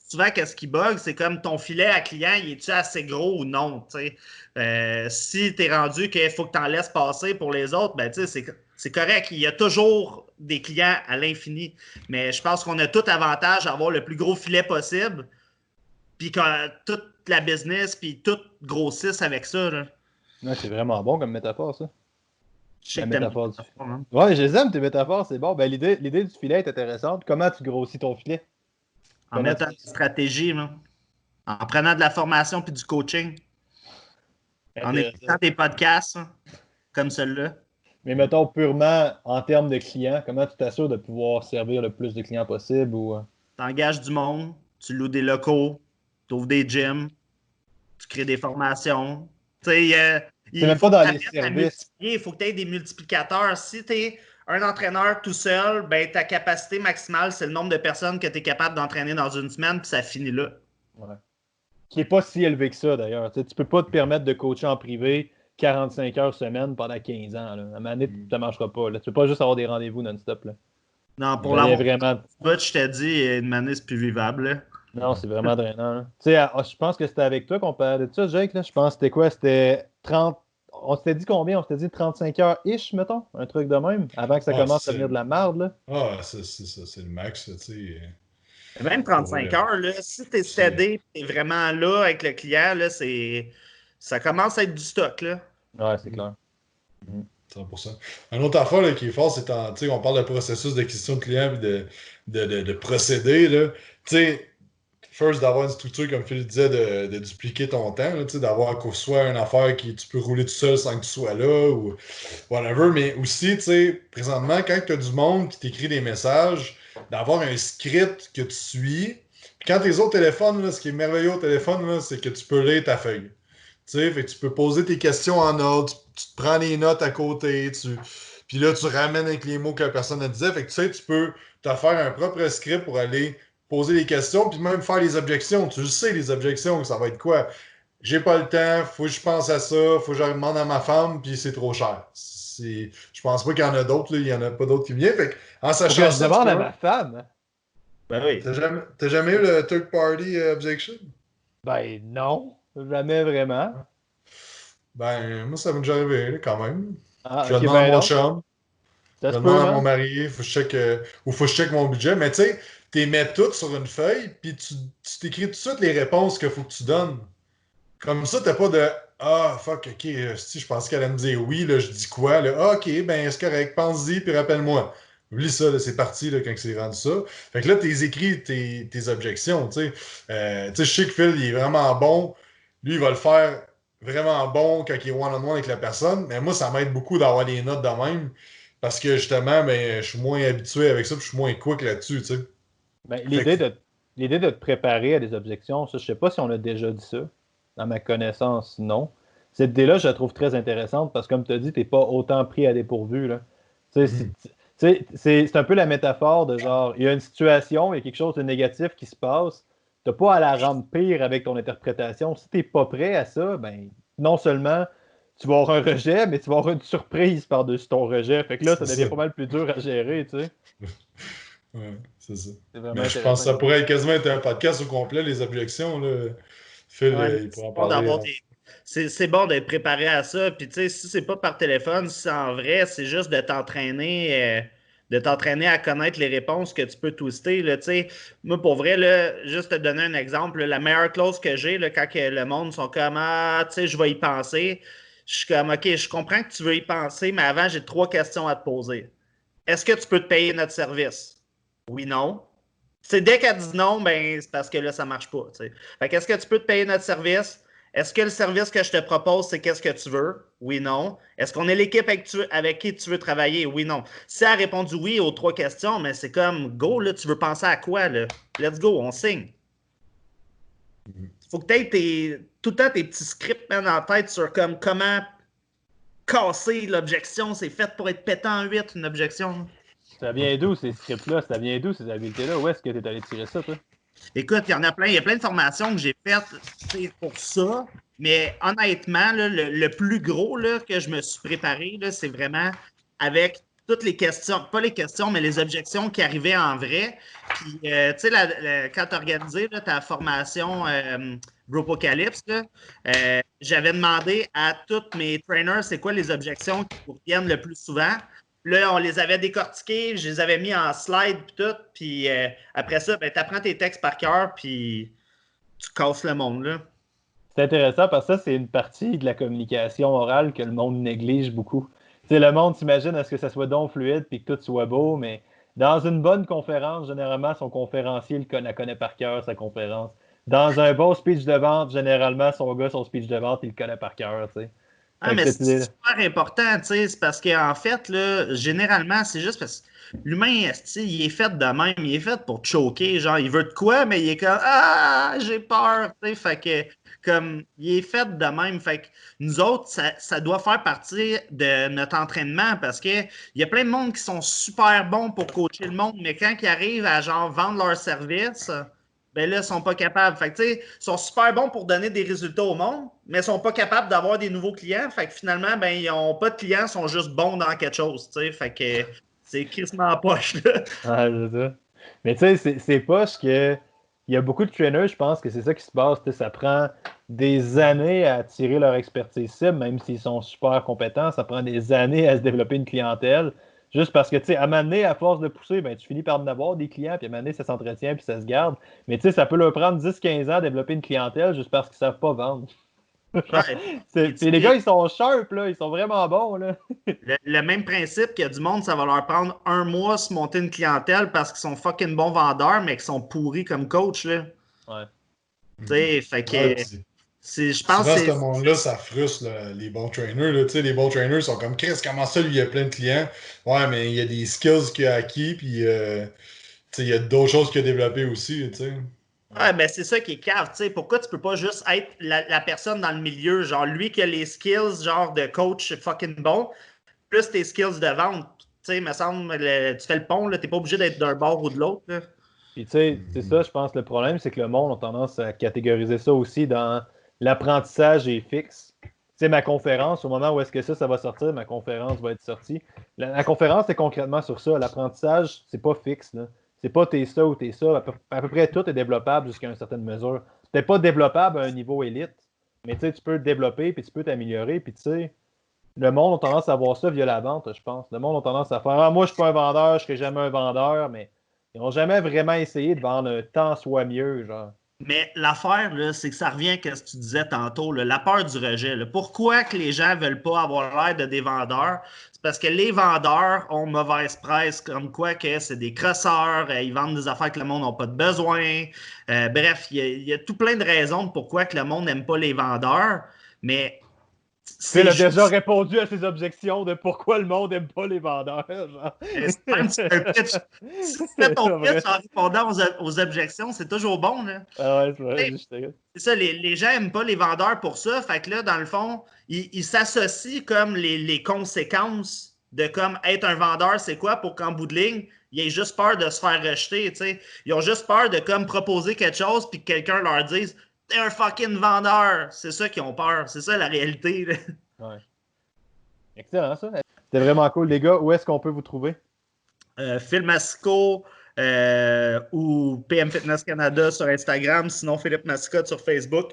souvent, qu'est-ce qui bug? C'est comme ton filet à client, il est-tu assez gros ou non? Si tu es rendu qu'il faut que tu en laisses passer pour les autres, ben, c'est correct. Il y a toujours des clients à l'infini. Mais je pense qu'on a tout avantage à avoir le plus gros filet possible. Puis que toute la business, puis tout grossisse avec ça. Là. Ouais, c'est vraiment bon comme métaphore, ça. Je sais la que métaphore du filet. Hein? Ouais, je les aime, tes métaphores, c'est bon. Ben, l'idée du filet est intéressante. Comment tu grossis ton filet? En mettant une stratégie, là. En prenant de la formation puis du coaching. En écoutant des podcasts hein, comme celui-là. Mais mettons purement en termes de clients, comment tu t'assures de pouvoir servir le plus de clients possible? Ou... Tu engages du monde, tu loues des locaux, tu ouvres des gyms, tu crées des formations. Tu sais, c'est même pas dans les services. Il faut que tu aies des multiplicateurs. Si tu es un entraîneur tout seul, ben, ta capacité maximale, c'est le nombre de personnes que tu es capable d'entraîner dans une semaine, puis ça finit là. Ouais. Qui n'est pas si élevé que ça, d'ailleurs. Tu ne peux pas te permettre de coacher en privé 45 heures semaine pendant 15 ans. Là. À un moment donné, ça ne marchera pas. Là. Tu ne peux pas juste avoir des rendez-vous non-stop. Là. Non, pour l'avoir vraiment... je t'ai dit, une année, c'est plus vivable. Là. Non, c'est vraiment drainant. Tu sais, je pense que c'était avec toi qu'on parlait de ça, Jake. Là. Je pense que c'était quoi? C'était 30... On s'était dit combien? On s'était dit 35 heures-ish, mettons? Un truc de même? Avant que ça commence à venir de la merde, là? Ah, c'est ça. C'est le max, tu sais. Même 35 heures, là, si tu es cédé et vraiment là avec le client, là, ça commence à être du stock. Là. Ouais, c'est clair. 100%. Un autre affaire là, qui est fort, c'est on parle de processus d'acquisition de clients et de procédés. Tu sais, first, d'avoir une structure, comme Phil disait, de dupliquer ton temps, là, d'avoir soit une affaire qui tu peux rouler tout seul sans que tu sois là ou whatever. Mais aussi, tu sais, présentement, quand tu as du monde qui t'écrit des messages, d'avoir un script que tu suis. Puis quand tes autres téléphones, là, ce qui est merveilleux au téléphone, là, c'est que tu peux lire ta feuille. Tu sais, fait que tu peux poser tes questions en notes, tu te prends les notes à côté, puis là, tu ramènes avec les mots que la personne a dit. Fait que tu sais, tu peux te faire un propre script pour aller poser les questions, puis même faire les objections. Tu le sais, les objections, ça va être quoi? J'ai pas le temps, faut que je pense à ça, faut que je demande à ma femme, puis c'est trop cher. Je pense pas qu'il y en a d'autres, il y en a pas d'autres qui viennent. Fait en sachant que je demande à ma femme. Ben oui. T'as jamais eu le third party objection? Ben non, jamais vraiment. Ben, moi, ça m'est déjà arrivé, quand même. Ah, je demande à mon chum. Je demande à mon mari, faut que je check mon budget. Mais tu sais, tu mets toutes sur une feuille, puis tu t'écris tout de suite les réponses qu'il faut que tu donnes. Comme ça, t'as pas de ah, fuck, ok, si je pensais qu'elle allait me dire oui, là, je dis quoi? Là, ah, ok, ben c'est correct, pense-y, puis rappelle-moi. Oublie ça, là, c'est parti là, quand c'est rendu ça. Fait que là, t'es écrit tes objections. Tu sais, je sais que Phil, il est vraiment bon. Lui, il va le faire vraiment bon quand il est one-on-one avec la personne. Mais moi, ça m'aide beaucoup d'avoir des notes de même. Parce que justement, ben, je suis moins habitué avec ça, puis je suis moins quick là-dessus. Tu sais. Ben, l'idée de te préparer à des objections, ça, je sais pas si on a déjà dit ça. Dans ma connaissance, non. Cette idée-là, je la trouve très intéressante parce que, comme tu as dit, tu n'es pas autant pris à dépourvu. Là. C'est un peu la métaphore de genre, il y a une situation, il y a quelque chose de négatif qui se passe, t'as pas à la rendre pire avec ton interprétation. Si t'es pas prêt à ça, ben non seulement tu vas avoir un rejet, mais tu vas avoir une surprise par-dessus ton rejet. Fait que là, ça devient pas mal plus dur à gérer, tu sais. Ouais, c'est ça. C'est vraiment Mais je pense que ça pourrait quasiment être un podcast au complet, les objections. Là. Phil, Ouais, il pourra en c'est bon parler. c'est bon d'être préparé à ça. Puis, tu sais, si c'est pas par téléphone, si c'est en vrai, c'est juste de t'entraîner à connaître les réponses que tu peux twister. Là, tu sais. Moi, pour vrai, là, juste te donner un exemple, là, la meilleure clause que j'ai, là, quand que le monde sont comme ah, tu sais, je vais y penser. Je suis comme OK, je comprends que tu veux y penser, mais avant, j'ai 3 questions à te poser. Est-ce que tu peux te payer notre service? Oui, non. C'est dès qu'elle dit non, ben, c'est parce que là, ça marche pas. T'sais. Fait qu'est-ce que tu peux te payer notre service? Est-ce que le service que je te propose, c'est qu'est-ce que tu veux? Oui, non. Est-ce qu'on est l'équipe avec qui tu veux travailler? Oui, non. Si elle a répondu oui aux 3 questions, mais c'est comme go, là, tu veux penser à quoi? Là? Let's go, on signe. Faut que tu aies tout le temps tes petits scripts man, en tête sur comme comment casser l'objection. C'est fait pour être pété en 8, une objection. Ça vient d'où ces scripts-là? Ça vient d'où ces habiletés-là? Où est-ce que tu es allé tirer ça, toi? Écoute, il y en a plein. Il y a plein de formations que j'ai faites pour ça. Mais honnêtement, là, le plus gros là, que je me suis préparé, là, c'est vraiment avec toutes les questions, pas les questions, mais les objections qui arrivaient en vrai. Puis, tu sais, quand tu as organisé là, ta formation Bropocalypse, j'avais demandé à tous mes trainers c'est quoi les objections qui reviennent le plus souvent. Là, on les avait décortiqués, je les avais mis en slide puis tout. Puis après ça, ben, tu apprends tes textes par cœur puis tu casses le monde. Là. C'est intéressant parce que ça, c'est une partie de la communication orale que le monde néglige beaucoup. Tu sais, le monde s'imagine à ce que ça soit donc fluide puis que tout soit beau, mais dans une bonne conférence, généralement, son conférencier la connaît par cœur, sa conférence. Dans un bon speech de vente, généralement, son speech de vente, il le connaît par cœur, tu sais. Ah, mais c'est super important, tu sais, c'est parce qu'en fait, là, généralement, c'est juste parce que l'humain, il est fait de même, il est fait pour te choquer, genre, il veut de quoi, mais il est comme, ah, j'ai peur, tu sais, fait que, comme, il est fait de même, fait que nous autres, ça doit faire partie de notre entraînement, parce que il y a plein de monde qui sont super bons pour coacher le monde, mais quand ils arrivent à, genre, vendre leur service, ben là, ils sont pas capables. Fait que, tu sais, ils sont super bons pour donner des résultats au monde, mais ils sont pas capables d'avoir des nouveaux clients. Fait que finalement, ben, ils ont pas de clients, ils sont juste bons dans quelque chose, tu sais. Fait que c'est crissement en poche, là. Ah, c'est ça. Mais tu sais, c'est poche que il y a beaucoup de trainers, je pense que c'est ça qui se passe. Ça prend des années à tirer leur expertise cible, même s'ils sont super compétents. Ça prend des années à se développer une clientèle. Juste parce que, tu sais, à un moment donné, à force de pousser, ben, tu finis par en avoir des clients, puis à un moment donné, ça s'entretient, puis ça se garde. Mais tu sais, ça peut leur prendre 10-15 ans à développer une clientèle juste parce qu'ils ne savent pas vendre. Ouais. Puis les gars, ils sont sharp, là. Ils sont vraiment bons, là. Le même principe qu'il y a du monde, ça va leur prendre 1 mois se monter une clientèle parce qu'ils sont fucking bons vendeurs, mais qu'ils sont pourris comme coach, là. Ouais. Tu sais, fait que... Ouais, je pense souvent, que ce monde-là, ça frustre là, les bons trainers. Là. Les bons trainers sont comme Chris, comment ça, lui, il a plein de clients? Ouais, mais il y a des skills qu'il a acquis, puis il y a d'autres choses qu'il a développées aussi. T'sais. Ouais, ben c'est ça qui est cave, tu sais. Pourquoi tu peux pas juste être la personne dans le milieu, genre lui qui a les skills, genre de coach fucking bon, plus tes skills de vente. Tu sais, il me semble, tu fais le pont, là, t'es pas obligé d'être d'un bord ou de l'autre. Là. Puis tu sais, c'est ça, je pense, le problème, c'est que le monde a tendance à catégoriser ça aussi dans l'apprentissage est fixe. Tu sais, ma conférence, au moment où est-ce que ça va sortir, ma conférence va être sortie. La conférence, c'est concrètement sur ça. L'apprentissage, c'est pas fixe, là. C'est pas t'es ça ou t'es ça. À peu près tout est développable jusqu'à une certaine mesure. C'est peut-être pas développable à un niveau élite, mais tu sais, tu peux te développer, puis tu peux t'améliorer, puis tu sais, le monde a tendance à voir ça via la vente, je pense. Le monde a tendance à faire « Ah, moi, je suis pas un vendeur, je serai jamais un vendeur », mais ils n'ont jamais vraiment essayé de vendre un tant soit mieux, genre. Mais l'affaire, là, c'est que ça revient à ce que tu disais tantôt, là, la peur du rejet. Là. Pourquoi que les gens ne veulent pas avoir l'air de des vendeurs? C'est parce que les vendeurs ont mauvaise presse, comme quoi que c'est des crosseurs, ils vendent des affaires que le monde n'a pas de besoin. Bref, il y a tout plein de raisons de pourquoi que le monde n'aime pas les vendeurs. Mais Phil a déjà répondu à ces objections de pourquoi le monde n'aime pas les vendeurs. C'est un pitch. Si tu fais ton pitch en répondant aux objections, c'est toujours bon. Là. Ah ouais, c'est vrai. C'est ça, les gens n'aiment pas les vendeurs pour ça. Fait que là, dans le fond, ils s'associent comme les conséquences de comme être un vendeur, c'est quoi pour qu'en bout de ligne, ils aient juste peur de se faire rejeter, tu sais. Ils ont juste peur de comme proposer quelque chose puis que quelqu'un leur dise « T'es un fucking vendeur! » C'est ça qu'ils ont peur. C'est ça la réalité. Là. Ouais. Excellent, ça. C'était vraiment cool, les gars. Où est-ce qu'on peut vous trouver? Phil Massico ou PM Fitness Canada sur Instagram, sinon Philippe Mascotte sur Facebook.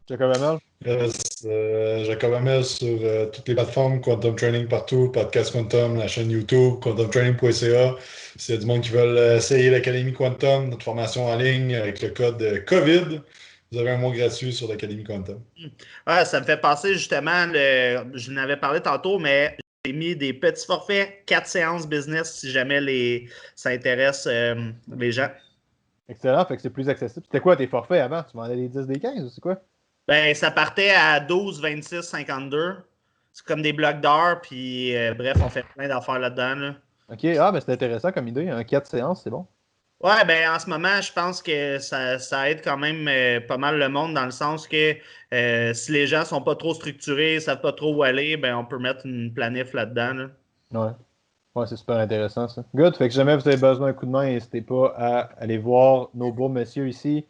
Jacob Hamel? Jacob Hamel sur toutes les plateformes, Quantum Training partout, Podcast Quantum, la chaîne YouTube, quantumtraining.ca. S'il y a du monde qui veulent essayer l'Académie Quantum, notre formation en ligne avec le code COVID, vous avez un mois gratuit sur l'Académie Quantum. Ah, ça me fait penser justement, je n'avais parlé tantôt, mais j'ai mis des petits forfaits, 4 séances business si jamais ça intéresse les gens. Excellent, fait que c'est plus accessible. C'était quoi tes forfaits avant? Tu vendais les 10 des 15 ou c'est quoi? Ben, ça partait à 12, 26, 52. C'est comme des blocs d'heures, puis bref, on fait plein d'affaires là-dedans. Là. OK, ah, ben c'est intéressant comme idée. Un 4 séances, c'est bon. Ouais, ben en ce moment, je pense que ça aide quand même pas mal le monde dans le sens que si les gens sont pas trop structurés, savent pas trop où aller, ben on peut mettre une planif là-dedans. Là. Ouais. Ouais, c'est super intéressant ça. Good, fait que jamais vous avez besoin d'un coup de main, n'hésitez pas à aller voir nos beaux messieurs ici.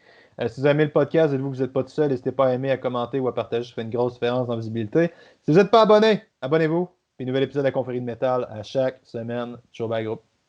Si vous aimez le podcast, dites-vous que vous n'êtes pas tout seul, n'hésitez pas à aimer, à commenter ou à partager, ça fait une grosse différence dans la visibilité. Si vous n'êtes pas abonné, abonnez-vous. Puis nouvel épisode de la Confrérie de métal à chaque semaine. Ciao, bye groupe.